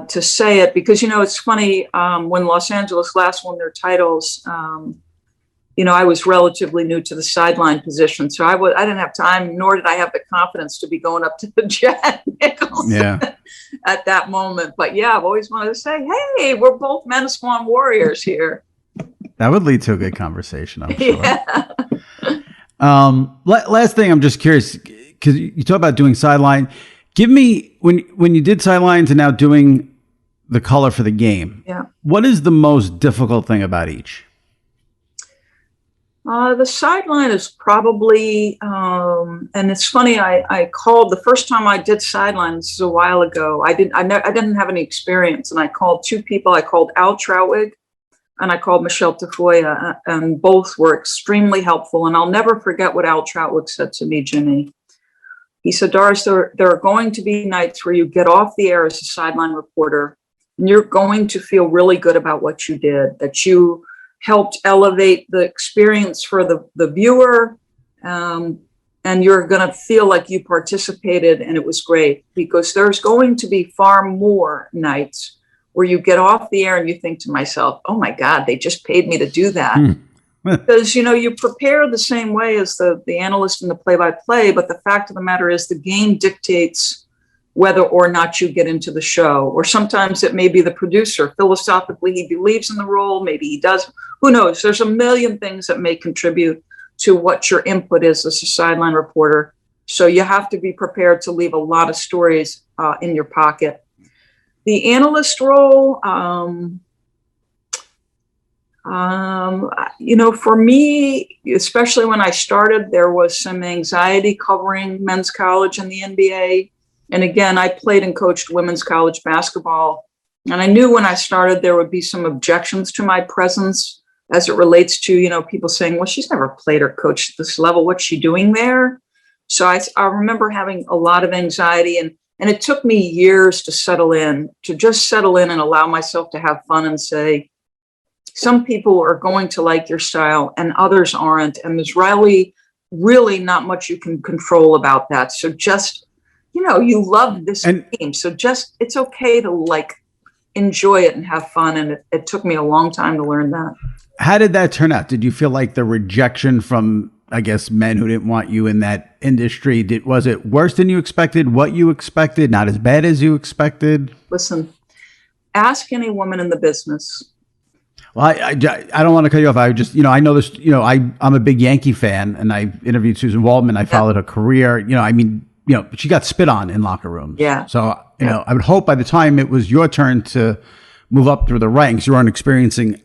say it because, it's funny, when Los Angeles last won their titles, I was relatively new to the sideline position. So I didn't have time, nor did I have the confidence to be going up to the Jack Nicholson at that moment. But I've always wanted to say, hey, we're both Manasquan Warriors here. That would lead to a good conversation, I'm sure. Yeah. Last thing, I'm just curious, because you talk about doing sideline. Give me, when you did sidelines and now doing the color for the game, what is the most difficult thing about each? The sideline is probably, and it's funny, I called the first time I did sidelines a while ago. I didn't have any experience, and I called two people. I called Al Troutwig and I called Michelle Tafoya, and both were extremely helpful. And I'll never forget what Al Troutwig said to me, Jimmy. He said, Doris, there are going to be nights where you get off the air as a sideline reporter, and you're going to feel really good about what you did, that you helped elevate the experience for the viewer, and you're going to feel like you participated and it was great, because there's going to be far more nights where you get off the air and you think to myself, oh my God, they just paid me to do that. Because, you prepare the same way as the analyst and the play-by-play, but the fact of the matter is the game dictates whether or not you get into the show. Or sometimes it may be the producer. Philosophically, he believes in the role. Maybe he does. Who knows? There's a million things that may contribute to what your input is as a sideline reporter. So you have to be prepared to leave a lot of stories in your pocket. The analyst role, for me, especially when I started, there was some anxiety covering men's college and the NBA. And again, I played and coached women's college basketball And I knew when I started, there would be some objections to my presence as it relates to, people saying, well, she's never played or coached at this level. What's she doing there? So I remember having a lot of anxiety, and it took me years to just settle in and allow myself to have fun and say, some people are going to like your style and others aren't. And there's really not much you can control about that. So just, you love this game. So just, it's okay to enjoy it and have fun. And it took me a long time to learn that. How did that turn out? Did you feel like the rejection from, I guess, men who didn't want you in that industry, was it worse than you expected, what you expected, not as bad as you expected? Listen, ask any woman in the business. Well, I don't want to cut you off. I just, I know this, I'm a big Yankee fan, and I interviewed Susan Waldman. I followed her career. She got spit on in locker rooms. Yeah. So, I would hope by the time it was your turn to move up through the ranks, you weren't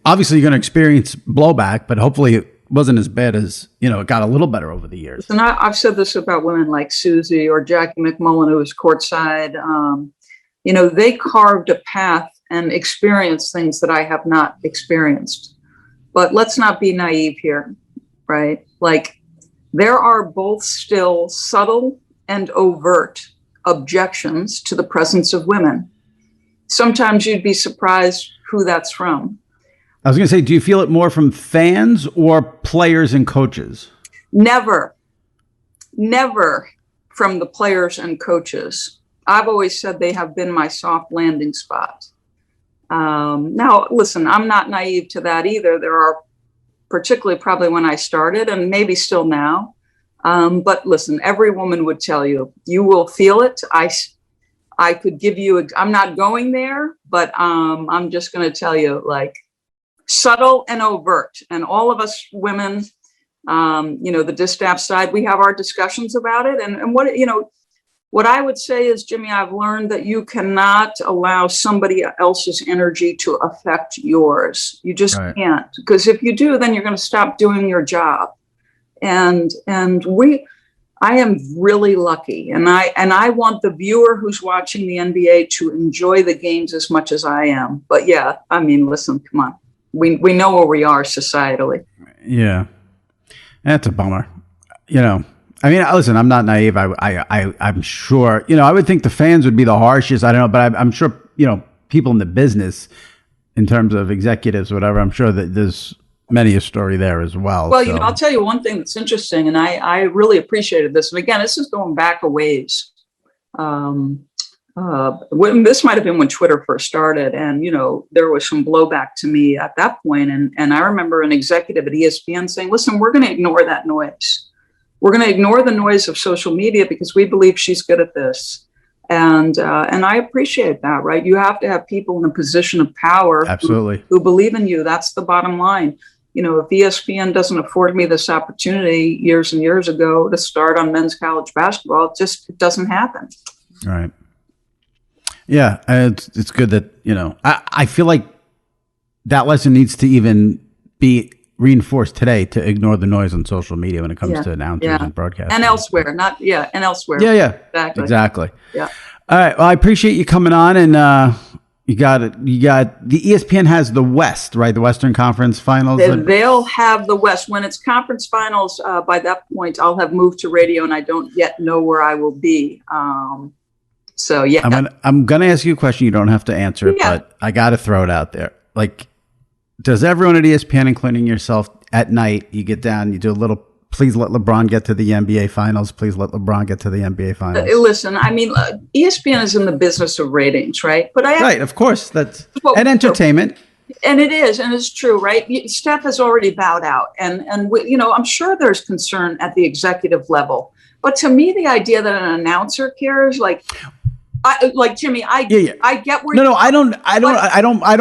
obviously you're going to experience blowback, but hopefully it wasn't as bad as, it got a little better over the years. And I've said this about women like Susie or Jackie McMullen, who was courtside. They carved a path and experienced things that I have not experienced. But let's not be naive here, right? There are both still subtle and overt objections to the presence of women. Sometimes you'd be surprised who that's from. I was going to say, do you feel it more from fans or players and coaches? Never from the players and coaches. I've always said they have been my soft landing spot. Now, listen, I'm not naive to that either. There are, particularly probably when I started and maybe still now. But listen, every woman would tell you, you will feel it. I could give you, I'm not going there, but I'm just going to tell you, subtle and overt. And all of us women, the distaff side, we have our discussions about it. And what I would say is, Jimmy, I've learned that you cannot allow somebody else's energy to affect yours. You just can't. Because if you do, then you're going to stop doing your job. And I am really lucky, and I want the viewer who's watching the NBA to enjoy the games as much as I am. But yeah, listen, come on, we know where we are societally. Yeah, that's a bummer. Listen, I'm not naive. I'm sure. I would think the fans would be the harshest. I don't know, but I'm sure. People in the business, in terms of executives, whatever. I'm sure that there's many a story there as well. Well, I'll tell you one thing that's interesting, and I really appreciated this. And again, this is going back a ways. This might have been when Twitter first started, and there was some blowback to me at that point. And I remember an executive at ESPN saying, "Listen, we're going to ignore that noise. We're going to ignore the noise of social media because we believe she's good at this." And I appreciate that, right? You have to have people in a position of power, absolutely, who believe in you. That's the bottom line. If ESPN doesn't afford me this opportunity years and years ago to start on men's college basketball, it doesn't happen. Right. Yeah. It's good that, I feel like that lesson needs to even be reinforced today, to ignore the noise on social media when it comes to announcers and broadcasting. And elsewhere, and elsewhere. Yeah. Exactly. Yeah. All right. Well, I appreciate you coming on, and, You got it. The ESPN has the West, right? The Western Conference Finals. They'll have the West. When it's conference finals, by that point, I'll have moved to radio, and I don't yet know where I will be. So yeah, I'm gonna ask you a question. You don't have to answer it, but I got to throw it out there. Does everyone at ESPN, including yourself, at night you get down, you do a little, please let LeBron get to the NBA Finals. Please let LeBron get to the NBA Finals. Listen, ESPN is in the business of ratings, right? But right, of course, that's and entertainment. And it is, and it's true, right? Steph has already bowed out, and I'm sure there's concern at the executive level. But to me, the idea that an announcer cares, Jimmy, I get where. No, I don't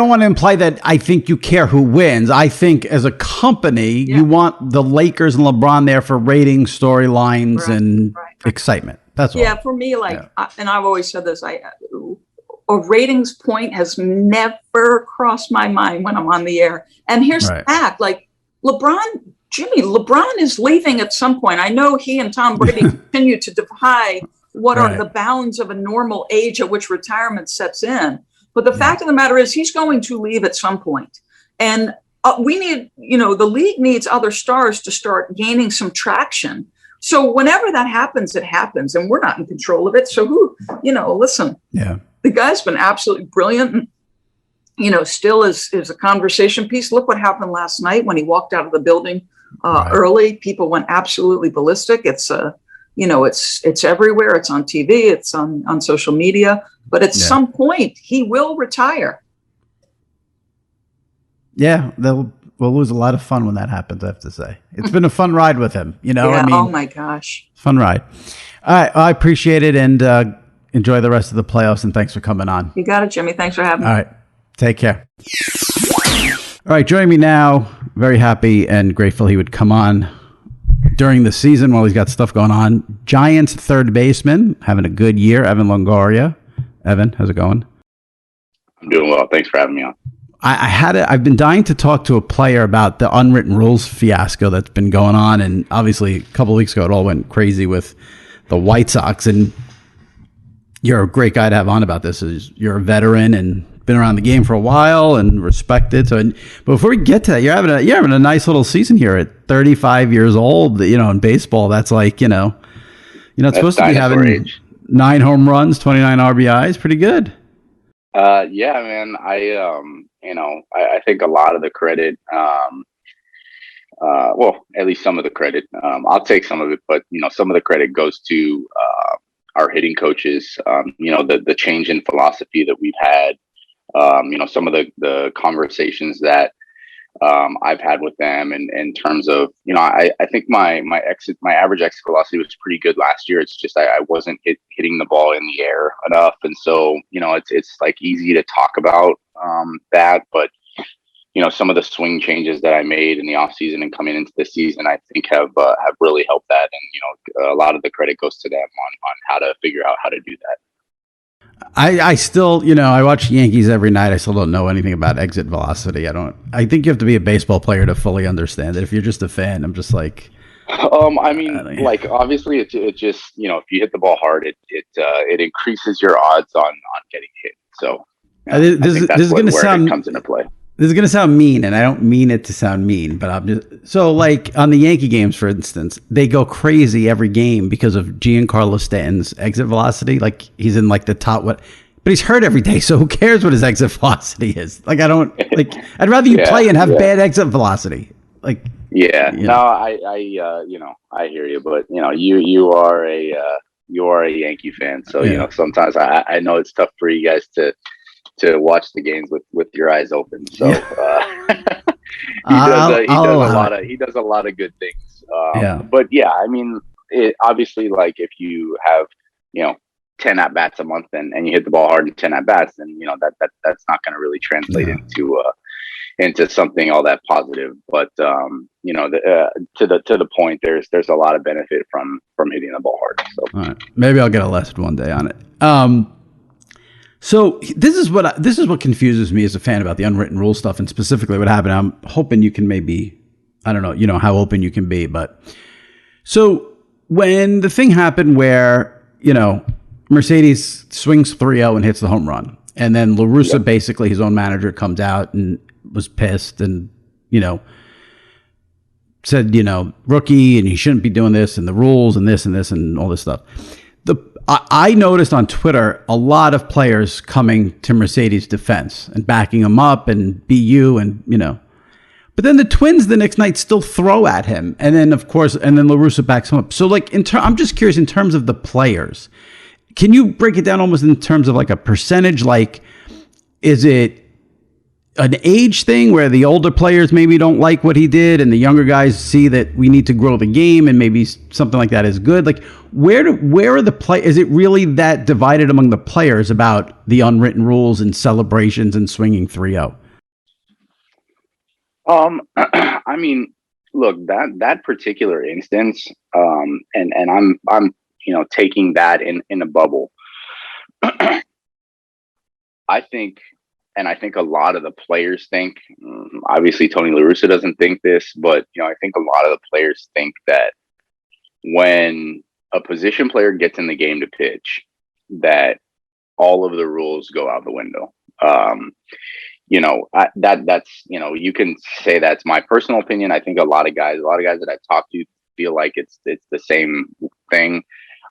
want to imply that I think you care who wins. I think as a company, you want the Lakers and LeBron there for ratings, storylines, and excitement. That's all. Yeah, for me, and I've always said this, a ratings point has never crossed my mind when I'm on the air. And here's the fact, LeBron is leaving at some point. I know he and Tom Brady continue to defy what are the bounds of a normal age at which retirement sets in. But the fact of the matter is he's going to leave at some point. And we need, the league needs other stars to start gaining some traction. So whenever that happens, it happens, and we're not in control of it. So listen, the guy's been absolutely brilliant. And, still is a conversation piece. Look what happened last night when he walked out of the building early. People went absolutely ballistic. It's it's everywhere. It's on TV. It's on social media. But at some point, he will retire. Yeah, we'll lose a lot of fun when that happens, I have to say. It's been a fun ride with him, oh my gosh. Fun ride. All right, I appreciate it, and enjoy the rest of the playoffs, and thanks for coming on. You got it, Jimmy. Thanks for having me. All right, take care. All right, joining me now, very happy and grateful he would come on during the season while he's got stuff going on. Giants third baseman, having a good year, Evan Longoria. Evan, how's it going? I'm doing well. Thanks for having me on. I've been dying to talk to a player about the unwritten rules fiasco that's been going on, and obviously a couple of weeks ago it all went crazy with the White Sox. And you're a great guy to have on about this. You're a veteran and been around the game for a while and respected. So, but before we get to that, you're having a nice little season here at 35 years old. In baseball, that's like you're not supposed to be having age. 9 home runs, 29 RBIs. Pretty good. Yeah, man. I think a lot of the credit, at least some of the credit, I'll take some of it, but some of the credit goes to our hitting coaches. The change in philosophy that we've had. Some of the conversations that I've had with them in terms of, I think my average exit velocity was pretty good last year. It's just I wasn't hitting the ball in the air enough, and so it's like easy to talk about that, but some of the swing changes that I made in the off season and coming into this season, I think have really helped that, and a lot of the credit goes to them on how to figure out how to do that. I still, I watch Yankees every night. I still don't know anything about exit velocity. I think you have to be a baseball player to fully understand it. If you're just a fan, I'm just like, obviously it just, if you hit the ball hard, it increases your odds on getting hit. So this is going to sound, it comes into play. This is going to sound mean, and I don't mean it to sound mean, but I'm just so like on the Yankee games, for instance, they go crazy every game because of Giancarlo Stanton's exit velocity. Like he's in like the top but he's hurt every day, so who cares what his exit velocity is? Like I'd rather you play and have bad exit velocity. Like I hear you, but you are a Yankee fan, so sometimes I know it's tough for you guys to watch the games with your eyes open. So he does a lot of good things. But I mean, obviously, like if you have 10 at bats a month and you hit the ball hard in 10 at bats, then that's not going to really translate into something all that positive. But to the point, there's a lot of benefit from hitting the ball hard. So all right. Maybe I'll get a lesson one day on it. So this is what confuses me as a fan about the unwritten rule stuff, and specifically what happened. I'm hoping you can maybe, I don't know, how open you can be, but so when the thing happened where, Mercedes swings 3-0 and hits the home run, and then La Russa, basically his own manager, comes out and was pissed and, said, rookie, and he shouldn't be doing this, and the rules and this and all this stuff. I noticed on Twitter a lot of players coming to Mercedes' defense and backing him up and BU and, But then the Twins the next night still throw at him. And then, of course, La Russa backs him up. So, like, I'm just curious in terms of the players. Can you break it down almost in terms of, like, a percentage? Like, is it an age thing where the older players maybe don't like what he did and the younger guys see that we need to grow the game and maybe something like that is good? Like, where are the is it really that divided among the players about the unwritten rules and celebrations and swinging 3-0? I mean, look, that particular instance, and I'm taking that in a bubble. I think a lot of the players think, obviously Tony La Russa doesn't think this, but I think a lot of the players think that when a position player gets in the game to pitch, that all of the rules go out the window. That's, you can say that's my personal opinion. I think a lot of guys that I've talked to feel like it's the same thing.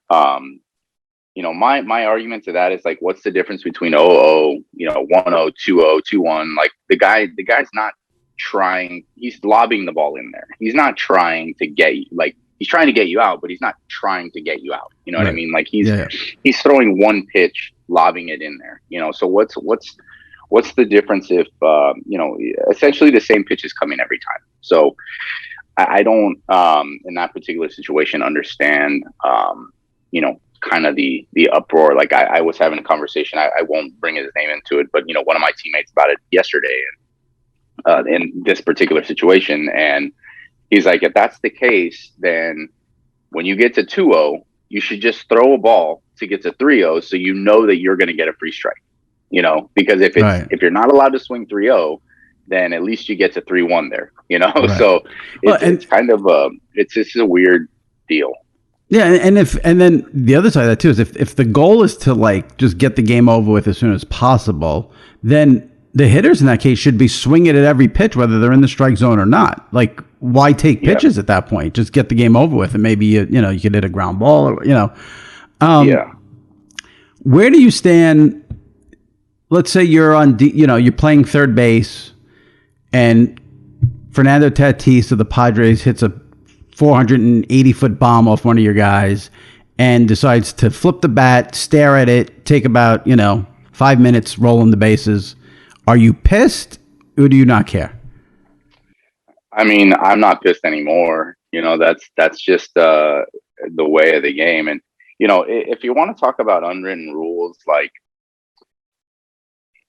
My argument to that is like, what's the difference between 0-0, 1-0, 2-0, 2-1? Like the guy's not trying, he's lobbing the ball in there. He's not trying to get you, like he's trying to get you out, but he's not trying to get you out. You know what I mean? Like he's throwing one pitch, lobbing it in there, so what's the difference if, essentially the same pitch is coming every time. So I don't, in that particular situation, understand, kind of the uproar. Like I was having a conversation, I won't bring his name into it, but one of my teammates about it yesterday, in this particular situation. And he's like, if that's the case, then when you get to 2-0, you should just throw a ball to get to 3-0. So that you're going to get a free strike, because if you're not allowed to swing 3-0, then at least you get to 3-1 there, Right. So it's kind of it's just a weird deal. Yeah, and then the other side of that too is if the goal is to like just get the game over with as soon as possible, then the hitters in that case should be swinging at every pitch, whether they're in the strike zone or not. Like, why take pitches at that point? Just get the game over with, and maybe you could hit a ground ball, or Where do you stand? Let's say you're on, you're playing third base, and Fernando Tatis of the Padres hits a 480-foot bomb off one of your guys and decides to flip the bat, stare at it, take about, 5 minutes rolling the bases. Are you pissed, or do you not care? I mean, I'm not pissed anymore. That's just the way of the game. And, if you want to talk about unwritten rules, like,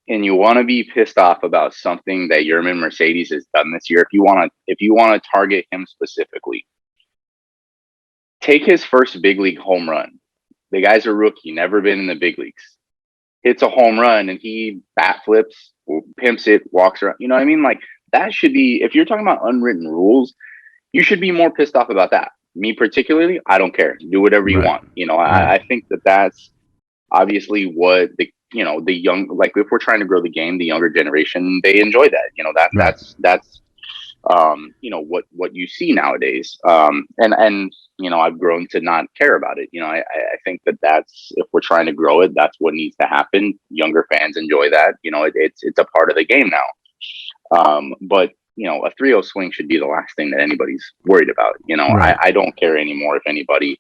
and you want to be pissed off about something that Yerman Mercedes has done this year, if you want to target him specifically, take his first big league home run. The guy's a rookie, never been in the big leagues. Hits a home run and he bat flips, pimps it, walks around. You know what I mean? Like, that should be, if you're talking about unwritten rules, you should be more pissed off about that. Me particularly, I don't care. Do whatever you want. I think that's obviously what the young, like, if we're trying to grow the game, the younger generation, they enjoy that. That's what you see nowadays. And I've grown to not care about it. I think that's, if we're trying to grow it, that's what needs to happen. Younger fans enjoy that. It's a part of the game now. But a 3-0 swing should be the last thing that anybody's worried about. Right. I don't care anymore if anybody,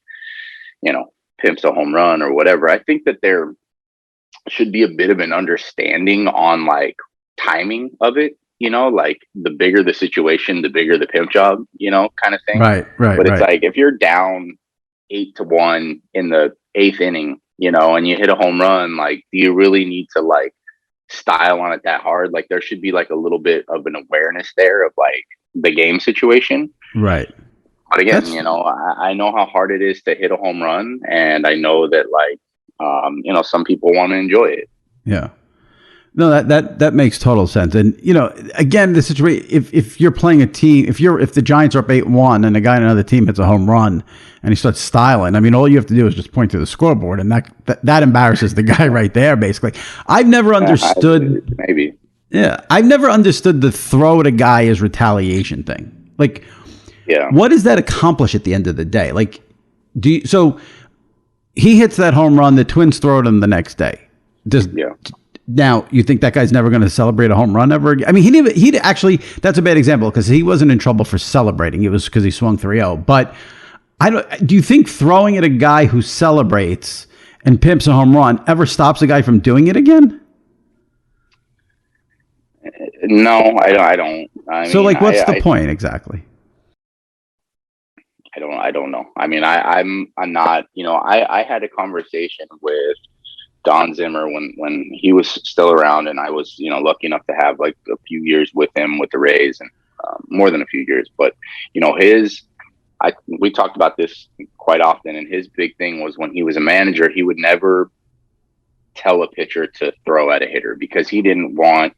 pimps a home run or whatever. I think that there should be a bit of an understanding on like timing of it. Like, the bigger the situation, the bigger the pimp job, kind of thing. Right. But it's like, if you're down 8-1 in the 8th inning, and you hit a home run, like, do you really need to like style on it that hard? Like, there should be like a little bit of an awareness there of like the game situation. Right. But again, I know how hard it is to hit a home run, and I know that like, some people want to enjoy it. Yeah. No, that makes total sense. And, again, the situation, if you're playing a team, if the Giants are up 8-1 and a guy on another team hits a home run and he starts styling, I mean, all you have to do is just point to the scoreboard, and that embarrasses the guy right there, basically. I've never understood. Maybe. Yeah. I've never understood the throw at a guy as retaliation thing. Like, what does that accomplish at the end of the day? Like, so he hits that home run, the Twins throw it him the next day. Now, you think that guy's never going to celebrate a home run ever again? I mean, he'd actually, that's a bad example because he wasn't in trouble for celebrating. It was because he swung 3-0. But do you think throwing at a guy who celebrates and pimps a home run ever stops a guy from doing it again? No, I don't. So, like, what's the point exactly? I don't know. I mean, I'm not, I had a conversation with Don Zimmer when he was still around, and I was, lucky enough to have like a few years with him with the Rays, and more than a few years. But we talked about this quite often, and his big thing was when he was a manager, he would never tell a pitcher to throw at a hitter because he didn't want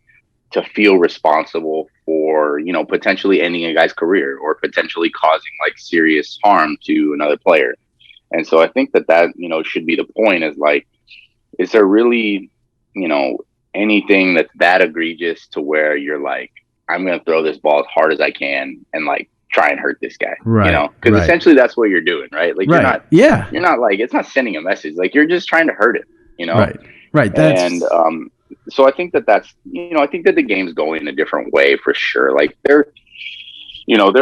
to feel responsible for, potentially ending a guy's career or potentially causing like serious harm to another player. And so I think that should be the point, is like, is there really, anything that's that egregious to where you're like, I'm going to throw this ball as hard as I can and like try and hurt this guy, Right. because essentially that's what you're doing, right? Like you're not like, it's not sending a message. Like you're just trying to hurt it, Right. And so I think that's, I think that the game's going a different way for sure. Like there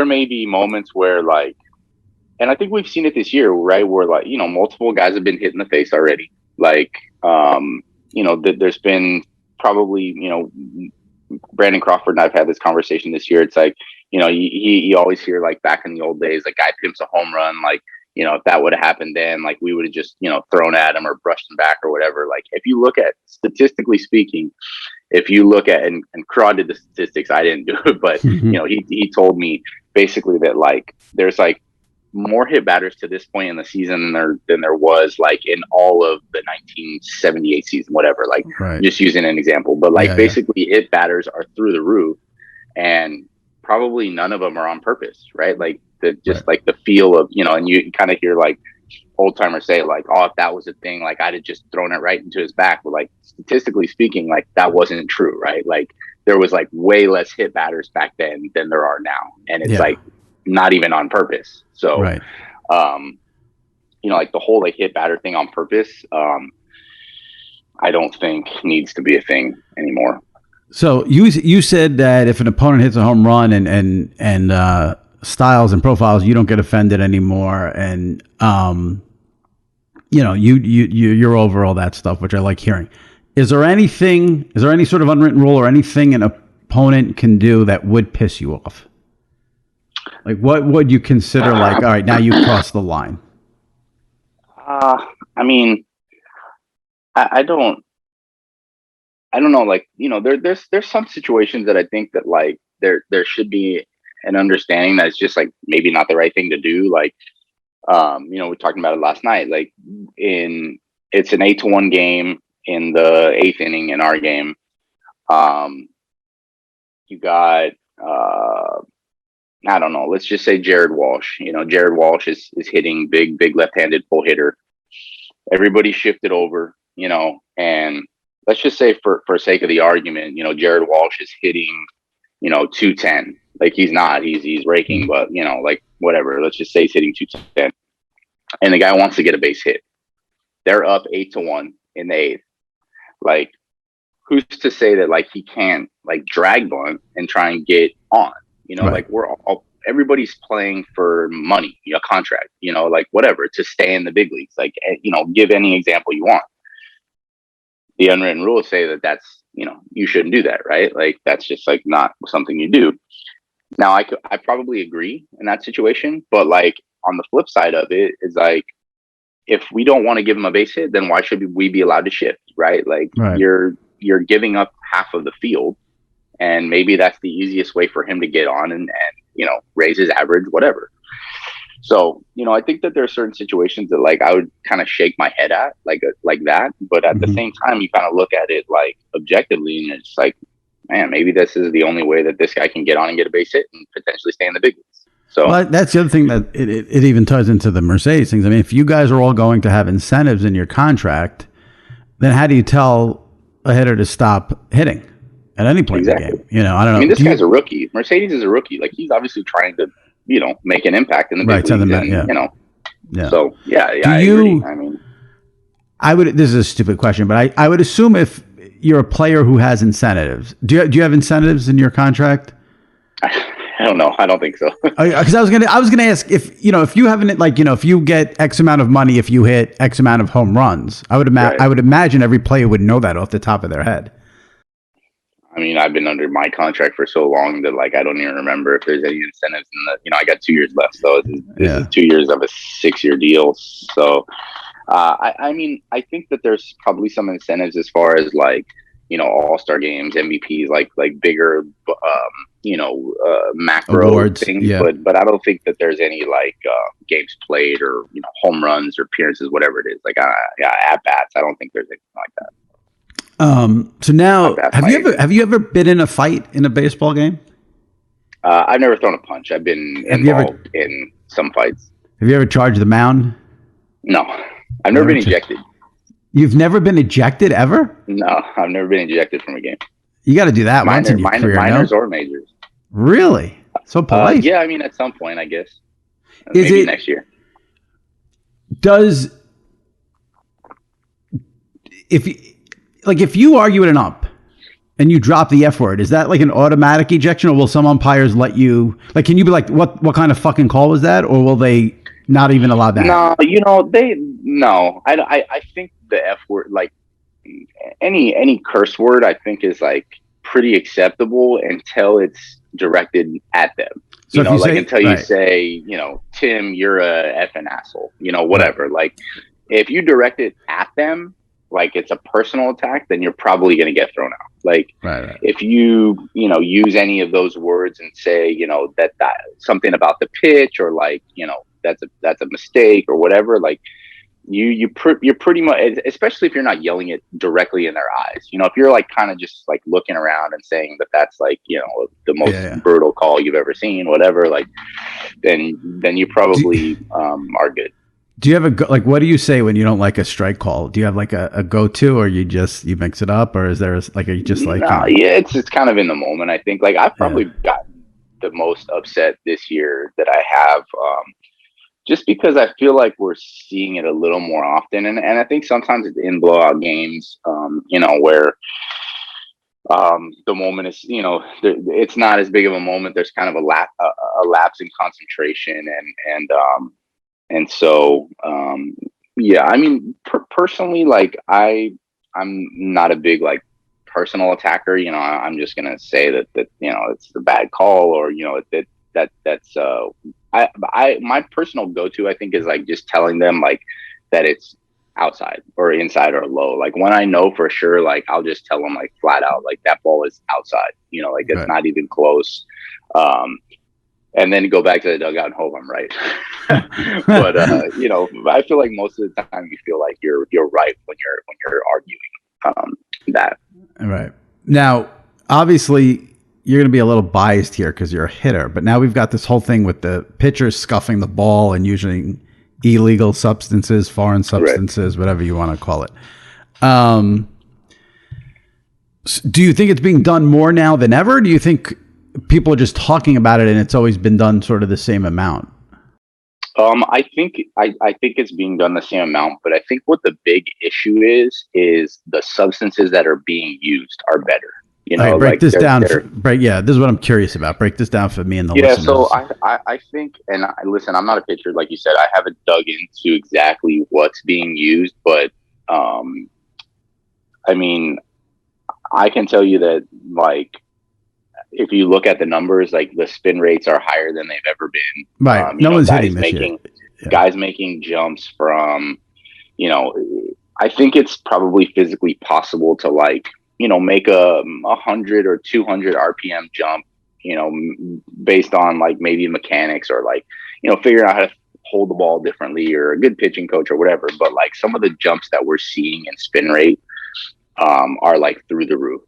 may be moments where like, and I think we've seen it this year, right? Where like, multiple guys have been hit in the face already. Like, there's been probably, Brandon Crawford and I've had this conversation this year. It's like, you always hear like back in the old days, like guy pimps a home run. Like, if that would have happened then, like we would have just, thrown at him or brushed him back or whatever. Like if you look at, statistically speaking, if you look at, and Craw did the statistics, I didn't do it, but he told me basically that like, there's like more hit batters to this point in the season than there was like in all of the 1978 season, whatever, like just using an example, but like basically hit batters are through the roof and probably none of them are on purpose, right? Like like the feel of, and you kind of hear like old timers say like, oh, if that was a thing, like I'd have just thrown it right into his back. But like statistically speaking, like that wasn't true, right? Like there was like way less hit batters back then than there are now. And it's like not even on purpose. So, like the whole like hit batter thing on purpose, I don't think needs to be a thing anymore. So you said that if an opponent hits a home run and styles and profiles, you don't get offended anymore, and you're over all that stuff, which I like hearing. Is there any sort of unwritten rule or anything an opponent can do that would piss you off? Like what would you consider like, all right, now you crossed the line? I mean, I don't know. Like, there's some situations that I think that like there should be an understanding that it's just like maybe not the right thing to do. Like, we were talking about it last night. Like it's an 8-1 game in the 8th inning in our game. You got, I don't know, let's just say Jared Walsh. Jared Walsh is hitting big left-handed pull hitter. Everybody shifted over, and let's just say for sake of the argument, Jared Walsh is hitting, 210. Like he's not, he's raking, but like whatever. Let's just say he's hitting 210. And the guy wants to get a base hit. They're up 8-1 in the 8th. Like, who's to say that like he can't like drag bunt and try and get on? Like everybody's playing for money, a contract, like whatever, to stay in the big leagues. Like, give any example you want. The unwritten rules say that that's, you shouldn't do that, right? Like that's just like not something you do. Now I probably agree in that situation, but like on the flip side of it is like, if we don't want to give him a base hit, then why should we be allowed to shift, right? Like you're giving up half of the field, and maybe that's the easiest way for him to get on and raise his average, whatever. So, I think that there are certain situations that like I would kind of shake my head at like that. But at the same time, you kind of look at it like objectively, and it's like, man, maybe this is the only way that this guy can get on and get a base hit and potentially stay in the big leagues. So that's the other thing that it even ties into the Mercedes things. I mean, if you guys are all going to have incentives in your contract, then how do you tell a hitter to stop hitting at any point in the game? I don't know. I mean, this guy's a rookie. Mercedes is a rookie. Like he's obviously trying to, make an impact in the big leagues. And, So I agree. I mean, this is a stupid question, but I would assume if you're a player who has incentives, do you have incentives in your contract? I don't know. I don't think so. Because I was gonna ask if you haven't, like, if you get X amount of money if you hit X amount of home runs. I would imagine every player would know that off the top of their head. I mean, I've been under my contract for so long that like I don't even remember if there's any incentives in the. I got 2 years left, so this is 2 years of a 6-year deal. So, I mean, I think that there's probably some incentives as far as like all-star games, MVPs, like bigger, macro awards, things. But I don't think that there's any like games played or home runs or appearances, whatever it is. Like at bats, I don't think there's anything like that. So now, have you ever been in a fight in a baseball game? I've never thrown a punch. I've been involved in some fights. Have you ever charged the mound? No, I've never been ejected. You've never been ejected ever? No, I've never been ejected from a game. You got to do that once in your career, minors no? or majors. Really? So polite. Yeah, I mean, at some point, I guess. Is Maybe it next year. Does if you argue at an ump and you drop the F word, is that like an automatic ejection, or will some umpires let you, like, can you be like, what kind of fucking call was that, or will they not even allow that? No, I think the F word, like any curse word, I think is like pretty acceptable until it's directed at them. So until you say, Tim, you're a effing asshole, whatever. Right. Like, if you direct it at them, like it's a personal attack, then you're probably going to get thrown out. Like, right. If you, use any of those words and say, that something about the pitch, or like, that's a mistake or whatever, like, you're pretty much, especially if you're not yelling it directly in their eyes. If you're like kind of just like looking around and saying that's like, the most brutal call you've ever seen, whatever, like, then you probably are good. Do you have what do you say when you don't like a strike call? Do you have like a go-to, or you mix it up, or is there are you just like? No, yeah, it's kind of in the moment. I think like I've probably gotten the most upset this year that I have. Just because I feel like we're seeing it a little more often. And I think sometimes it's in blowout games, where the moment is, it's not as big of a moment. There's kind of a lapse in concentration. And so, I mean, personally, like I'm not a big, like, personal attacker. I'm just going to say that, it's a bad call, or, that's my personal go-to, I think, is like just telling them like that it's outside or inside or low. Like when I know for sure, like I'll just tell them like flat out, like that ball is outside, like it's not even close. And then go back to the dugout and hope I'm right. But I feel like most of the time you feel like you're right when you're arguing that. All right. Now, obviously, you're going to be a little biased here because you're a hitter, but now we've got this whole thing with the pitchers scuffing the ball and using illegal substances, foreign substances, whatever you want to call it. Do you think it's being done more now than ever? Do you think people are just talking about it and it's always been done sort of the same amount? I think it's being done the same amount, but I think what the big issue is the substances that are being used are better. Break this down. This is what I'm curious about. Break this down for me and the listeners. So I think, and listen, I'm not a pitcher, like you said. I haven't dug into exactly what's being used, but I mean, I can tell you that, like, if you look at the numbers, like the spin rates are higher than they've ever been. Right. No one's hitting this year. Guys making jumps from, I think it's probably physically possible to, like, make a 100 or 200 RPM jump, based on like maybe mechanics, or like, figuring out how to hold the ball differently, or a good pitching coach or whatever. But like some of the jumps that we're seeing in spin rate are like through the roof,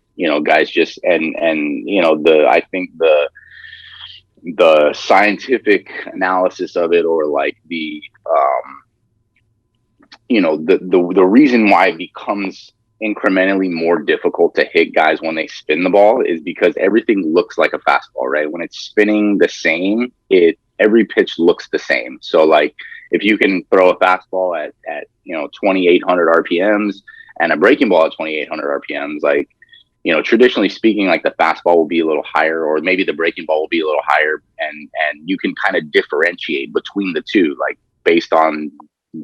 guys just, and I think the scientific analysis of it, or like the reason why it becomes incrementally more difficult to hit guys when they spin the ball is because everything looks like a fastball, right? When it's spinning the same, every pitch looks the same. So like if you can throw a fastball at 2,800 RPMs and a breaking ball at 2,800 RPMs, like, traditionally speaking, like the fastball will be a little higher, or maybe the breaking ball will be a little higher, and you can kind of differentiate between the two, like based on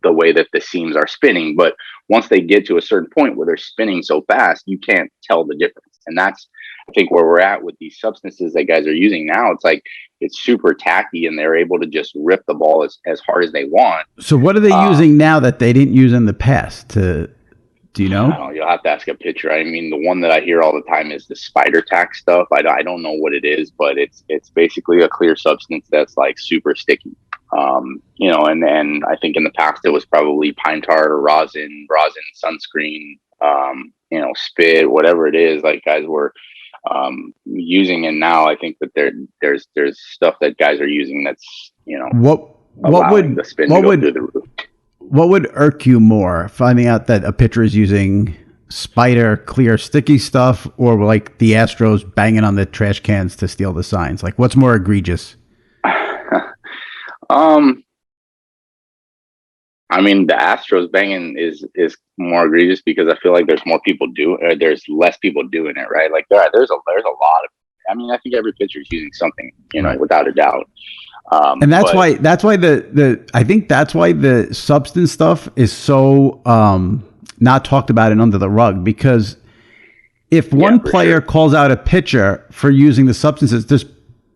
the way that the seams are spinning. But once they get to a certain point where they're spinning so fast, you can't tell the difference. And that's, I think, where we're at with these substances that guys are using now. It's like, it's super tacky, and they're able to just rip the ball as hard as they want. So what are they using now that they didn't use in the past? Do you know? I don't know, you'll have to ask a pitcher. I mean, the one that I hear all the time is the spider tack stuff. I don't know what it is, but it's basically a clear substance that's like super sticky. And I think in the past it was probably pine tar, rosin, sunscreen, spit, whatever it is, like guys were using. And now I think that there's stuff that guys are using that's, what would the spin to go through the roof. what would irk you more, finding out that a pitcher is using spider, clear, sticky stuff, or like the Astros banging on the trash cans to steal the signs? Like, what's more egregious? I mean, the Astros banging is more egregious because I feel like there's more people there's less people doing it, right? Like there's a lot of. I mean, I think every pitcher is using something, Right. without a doubt. And that's why I think that's why the substance stuff is so not talked about and under the rug, because if one player calls out a pitcher for using the substances, there's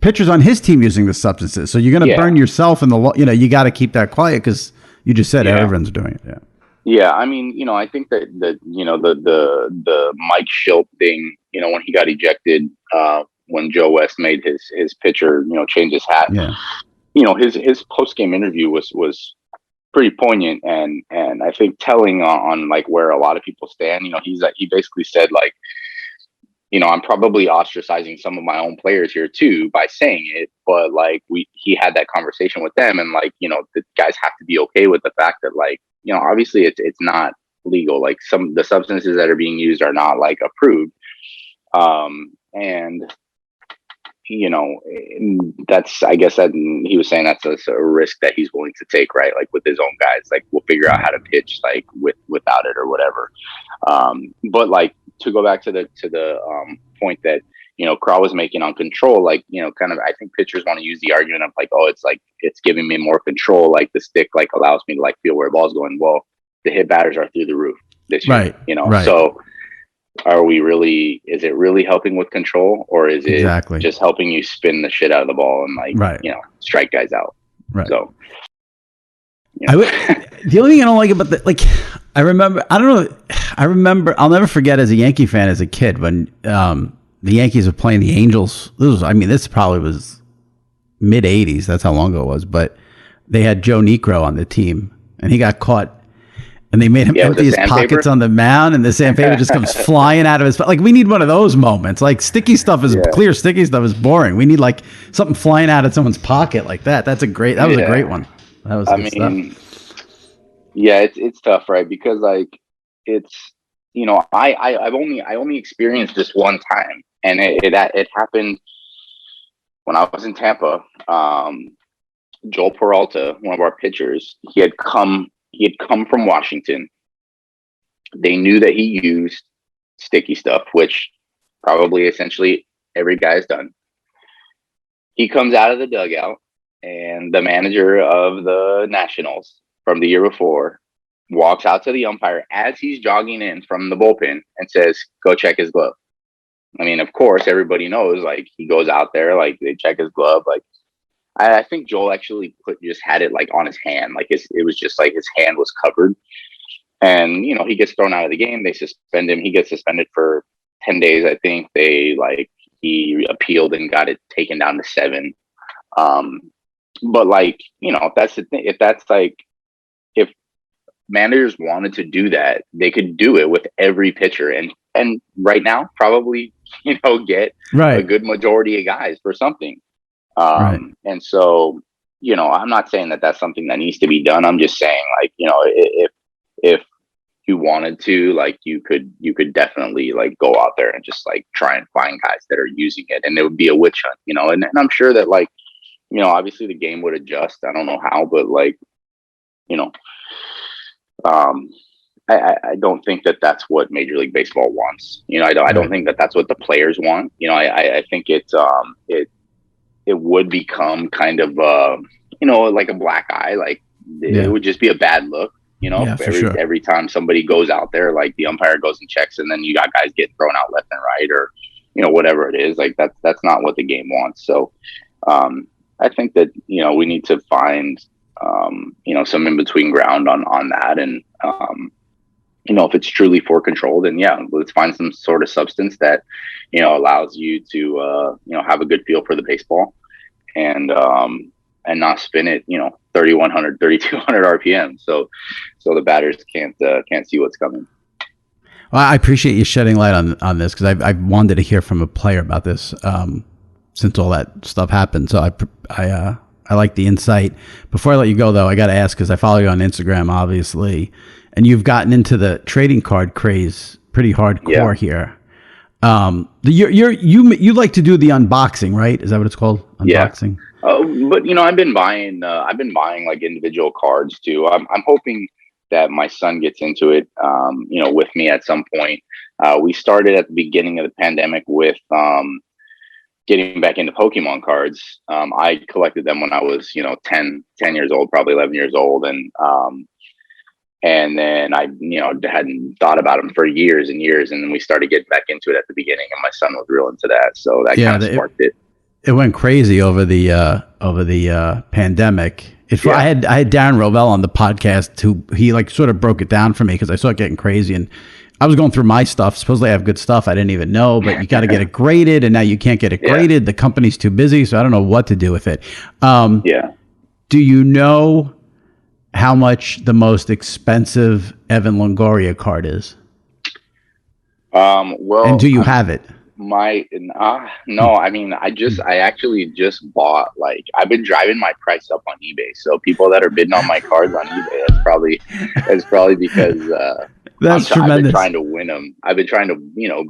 pitchers on his team using the substances. So you're going to burn yourself in the, you got to keep that quiet because you just said everyone's doing it. Yeah. Yeah. I mean, I think that the Mike Schilt thing, when he got ejected, when Joe West made his pitcher, change his hat, his post-game interview was pretty poignant and I think telling on like where a lot of people stand. He basically said like, I'm probably ostracizing some of my own players here too by saying it, but like he had that conversation with them, and like, the guys have to be okay with the fact that like, obviously it's not legal. Like the substances that are being used are not like approved. And that's, I guess that he was saying that's a risk that he's willing to take, right? Like with his own guys, like we'll figure out how to pitch like without it or whatever. But like to go back to the point that, Crow was making on control, like, kind of, I think pitchers want to use the argument of like, oh, it's giving me more control. Like the stick, like allows me to like feel where the ball's going. Well, the hit batters are through the roof this year, right. So is it really helping with control, or is it just helping you spin the shit out of the ball and like, strike guys out? Right. So, the only thing I don't like about I'll never forget as a Yankee fan as a kid when the Yankees were playing the Angels. This probably was mid 80s. That's how long ago it was. But they had Joe Niekro on the team and he got caught. And they made him empty his pockets on the mound, and the sandpaper just comes flying out of his. Like, we need one of those moments. Like, sticky stuff is clear. Sticky stuff is boring. We need like something flying out of someone's pocket like that. That was a great one. That was good stuff. Yeah, it's tough, right? Because like it's I only experienced this one time, and it happened when I was in Tampa. Joel Peralta, one of our pitchers, he had come from Washington. They knew that he used sticky stuff, which probably essentially every guy's done. He comes out of the dugout, and the manager of the Nationals from the year before walks out to the umpire as he's jogging in from the bullpen and says, "Go check his glove." I mean, of course, everybody knows, like, he goes out there, like, they check his glove, like, I think Joel actually just had it like on his hand. Like it was just like his hand was covered, and he gets thrown out of the game. They suspend him. He gets suspended for 10 days. I think he appealed and got it taken down to 7. But like, if that's the thing, if managers wanted to do that, they could do it with every pitcher and right now probably, get a good majority of guys for something. And so, I'm not saying that that's something that needs to be done. I'm just saying, like, if you wanted to, like, you could definitely like go out there and just like try and find guys that are using it, and it would be a witch hunt, and I'm sure that like, obviously the game would adjust. I don't know how, but like, I don't think that that's what Major League Baseball wants. I don't think that that's what the players want. I think it would become kind of, like a black eye. Like it would just be a bad look, every time somebody goes out there, like the umpire goes and checks, and then you got guys getting thrown out left and right, or, whatever it is. Like that's not what the game wants. So I think that, we need to find, some in between ground on that. And, if it's truly for control, then let's find some sort of substance that, allows you to, have a good feel for the baseball and not spin it, 3,100, 3,200 RPM. So the batters can't see what's coming. Well, I appreciate you shedding light on this, because I wanted to hear from a player about this, since all that stuff happened. So I I like the insight. Before I let you go, though, I got to ask, because I follow you on Instagram, obviously, and you've gotten into the trading card craze pretty hardcore here. You like to do the unboxing, right? Is that what it's called? Unboxing. Yeah. But I've been buying like individual cards too. I'm hoping that my son gets into it, with me at some point. We started at the beginning of the pandemic with getting back into Pokemon cards. I collected them when I was 10 years old, probably 11 years old, and then I hadn't thought about them for years and years, and then we started getting back into it at the beginning, and my son was real into that, so that kind of sparked it. It went crazy over the pandemic. I had Darren Rovell on the podcast who he like sort of broke it down for me, because I saw it getting crazy, and I was going through my stuff. Supposedly I have good stuff I didn't even know, but you got to get it graded, and now you can't get it graded. The company's too busy, so I don't know what to do with it. Do you know how much the most expensive Evan Longoria card is? And do you have it? No, I mean, I actually just bought, like, I've been driving my price up on eBay. So people that are bidding on my cards on eBay, it's probably because that's tremendous. I've been trying to win them. I've been trying to,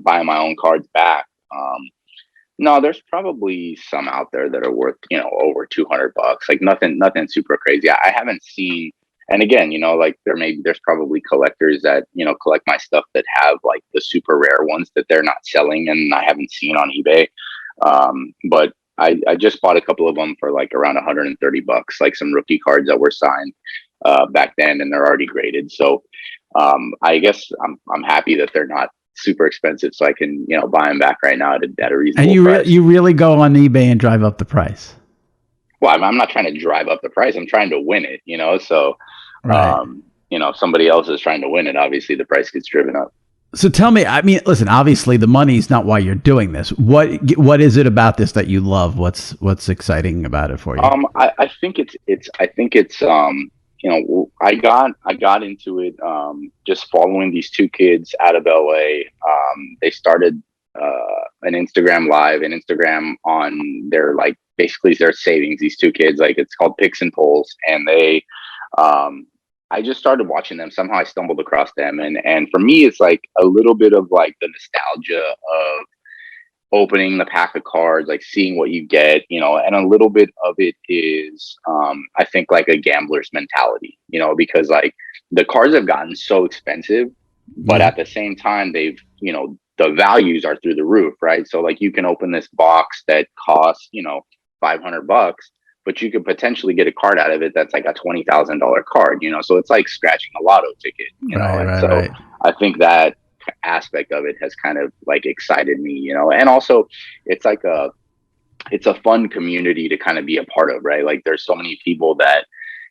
buy my own cards back. No, there's probably some out there that are worth, over $200. Like nothing super crazy. I haven't seen. And again, like there's probably collectors that, collect my stuff that have like the super rare ones that they're not selling and I haven't seen on eBay. But I just bought a couple of them for like around $130, like some rookie cards that were signed back then, and they're already graded. So I guess I'm happy that they're not super expensive, so I can, buy them back right now at a reasonable price. And you really go on eBay and drive up the price? Well, I'm not trying to drive up the price. I'm trying to win it, so, right. If somebody else is trying to win it, obviously the price gets driven up. So tell me, I mean, listen, obviously the money's not why you're doing this. What is it about this that you love? What's exciting about it for you? I think it's I got into it, just following these two kids out of LA. They started, an Instagram live and Instagram on their, like, basically their savings, these two kids, like it's called Picks and Pulls. And they, I just started watching them. Somehow I stumbled across them. And for me, it's like a little bit of like the nostalgia of opening the pack of cards, like seeing what you get, and a little bit of it is, I think like a gambler's mentality, because like the cards have gotten so expensive, but at the same time, they've, the values are through the roof, right? So like you can open this box that costs, $500, but you could potentially get a card out of it that's like a $20,000 card, so it's like scratching a lotto ticket, Right. I think that aspect of it has kind of like excited me, and also it's like it's a fun community to kind of be a part of, right? Like there's so many people that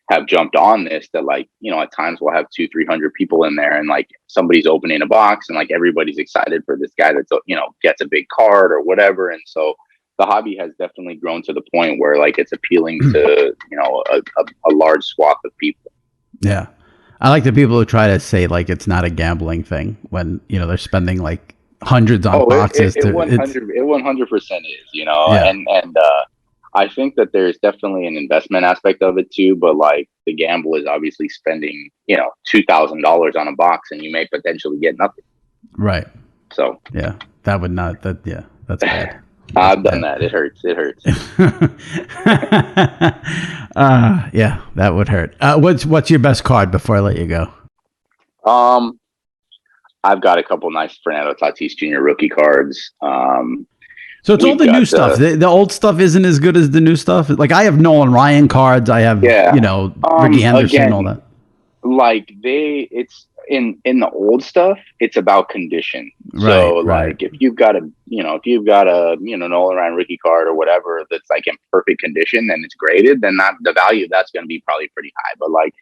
have jumped on this that, like, at times we'll have 200-300 people in there, and like somebody's opening a box and like everybody's excited for this guy that's, gets a big card or whatever. And so the hobby has definitely grown to the point where like it's appealing to, a large swath of people. Yeah. I like the people who try to say like it's not a gambling thing when, they're spending like hundreds on boxes. It 100% is, and I think that there's definitely an investment aspect of it too, but like the gamble is obviously spending, $2,000 on a box and you may potentially get nothing. Right. So yeah, that's bad. I've done that. It hurts. Yeah, that would hurt. What's your best card before I let you go? I've got a couple nice Fernando Tatis Jr. rookie cards. So it's all the new stuff. The old stuff isn't as good as the new stuff. Like I have Nolan Ryan cards. I have, Ricky Henderson and all that. Like it's in the old stuff, it's about condition. So like if you've got a Nolan Ryan rookie card or whatever that's like in perfect condition and it's graded, then the value of that's going to be probably pretty high. But like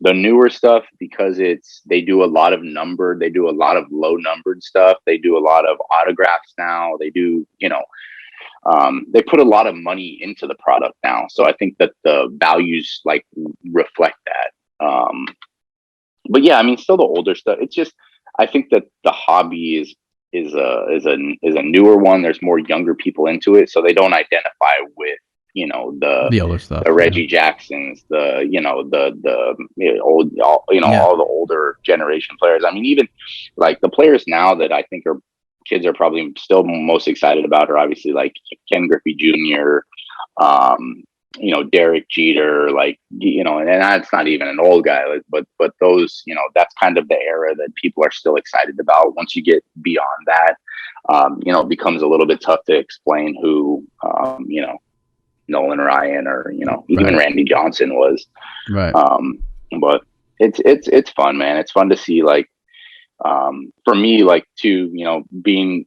the newer stuff, because they do a lot of low numbered stuff. They do a lot of autographs now. They do, they put a lot of money into the product now. So I think that the values like reflect that. But yeah, I mean, still the older stuff. It's just, I think that the hobby is a newer one. There's more younger people into it, so they don't identify with the older stuff, the Reggie Jacksons, the old, all the older generation players. I mean, even like the players now that I think kids are probably still most excited about are obviously like Ken Griffey Jr., Derek Jeter, like, and that's not even an old guy, but those, that's kind of the era that people are still excited about. Once you get beyond that, it becomes a little bit tough to explain who, Nolan Ryan or, even Randy Johnson was. Right. But it's fun, man. It's fun to see, like, for me, like, being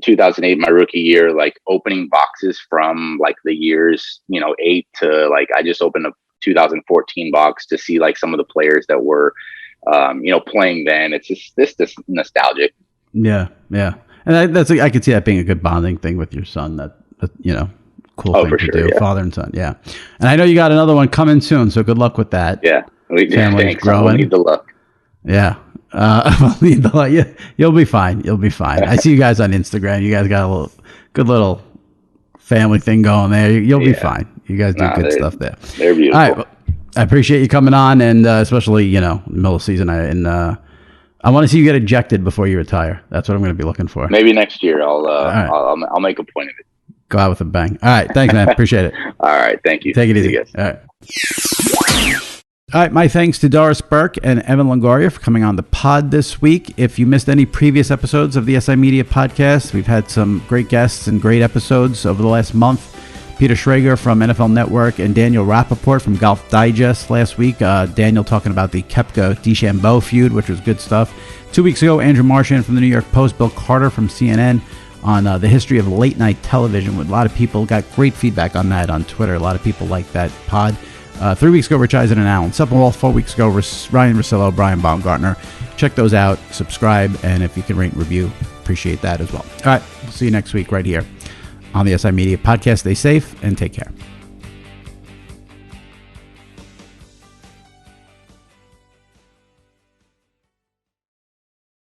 2008, my rookie year, like opening boxes from like the years, 8 to like, I just opened a 2014 box to see like some of the players that were, playing then. It's just this nostalgic. Yeah. Yeah. And I could see that being a good bonding thing with your son, that cool thing to do, yeah. Father and son. Yeah. And I know you got another one coming soon, so good luck with that. Yeah. Family's growing. We'll need the luck. Yeah. You'll be fine. You'll be fine. I see you guys on Instagram. You guys got a good little family thing going there. You'll be fine. You guys do good stuff there. They're beautiful. All right. Well, I appreciate you coming on, and especially, middle of season. I want to see you get ejected before you retire. That's what I'm going to be looking for. Maybe next year I'll make a point of it. Go out with a bang. All right. Thanks, man. Appreciate it. All right. Thank you. Take it easy. All right. All right. My thanks to Doris Burke and Evan Longoria for coming on the pod this week. If you missed any previous episodes of the SI Media podcast, we've had some great guests and great episodes over the last month. Peter Schrager from NFL Network and Daniel Rappaport from Golf Digest last week. Daniel talking about the Koepka-DeChambeau feud, which was good stuff. 2 weeks ago, Andrew Marchand from the New York Post, Bill Carter from CNN on the history of late night television. With a lot of people got great feedback on that on Twitter. A lot of people like that pod. 3 weeks ago, Rich Eisen and Alan Sepinwall. 4 weeks ago, Ryan Russillo, Brian Baumgartner. Check those out. Subscribe, and if you can rate and review, appreciate that as well. All right, we'll see you next week right here on the SI Media podcast. Stay safe and take care.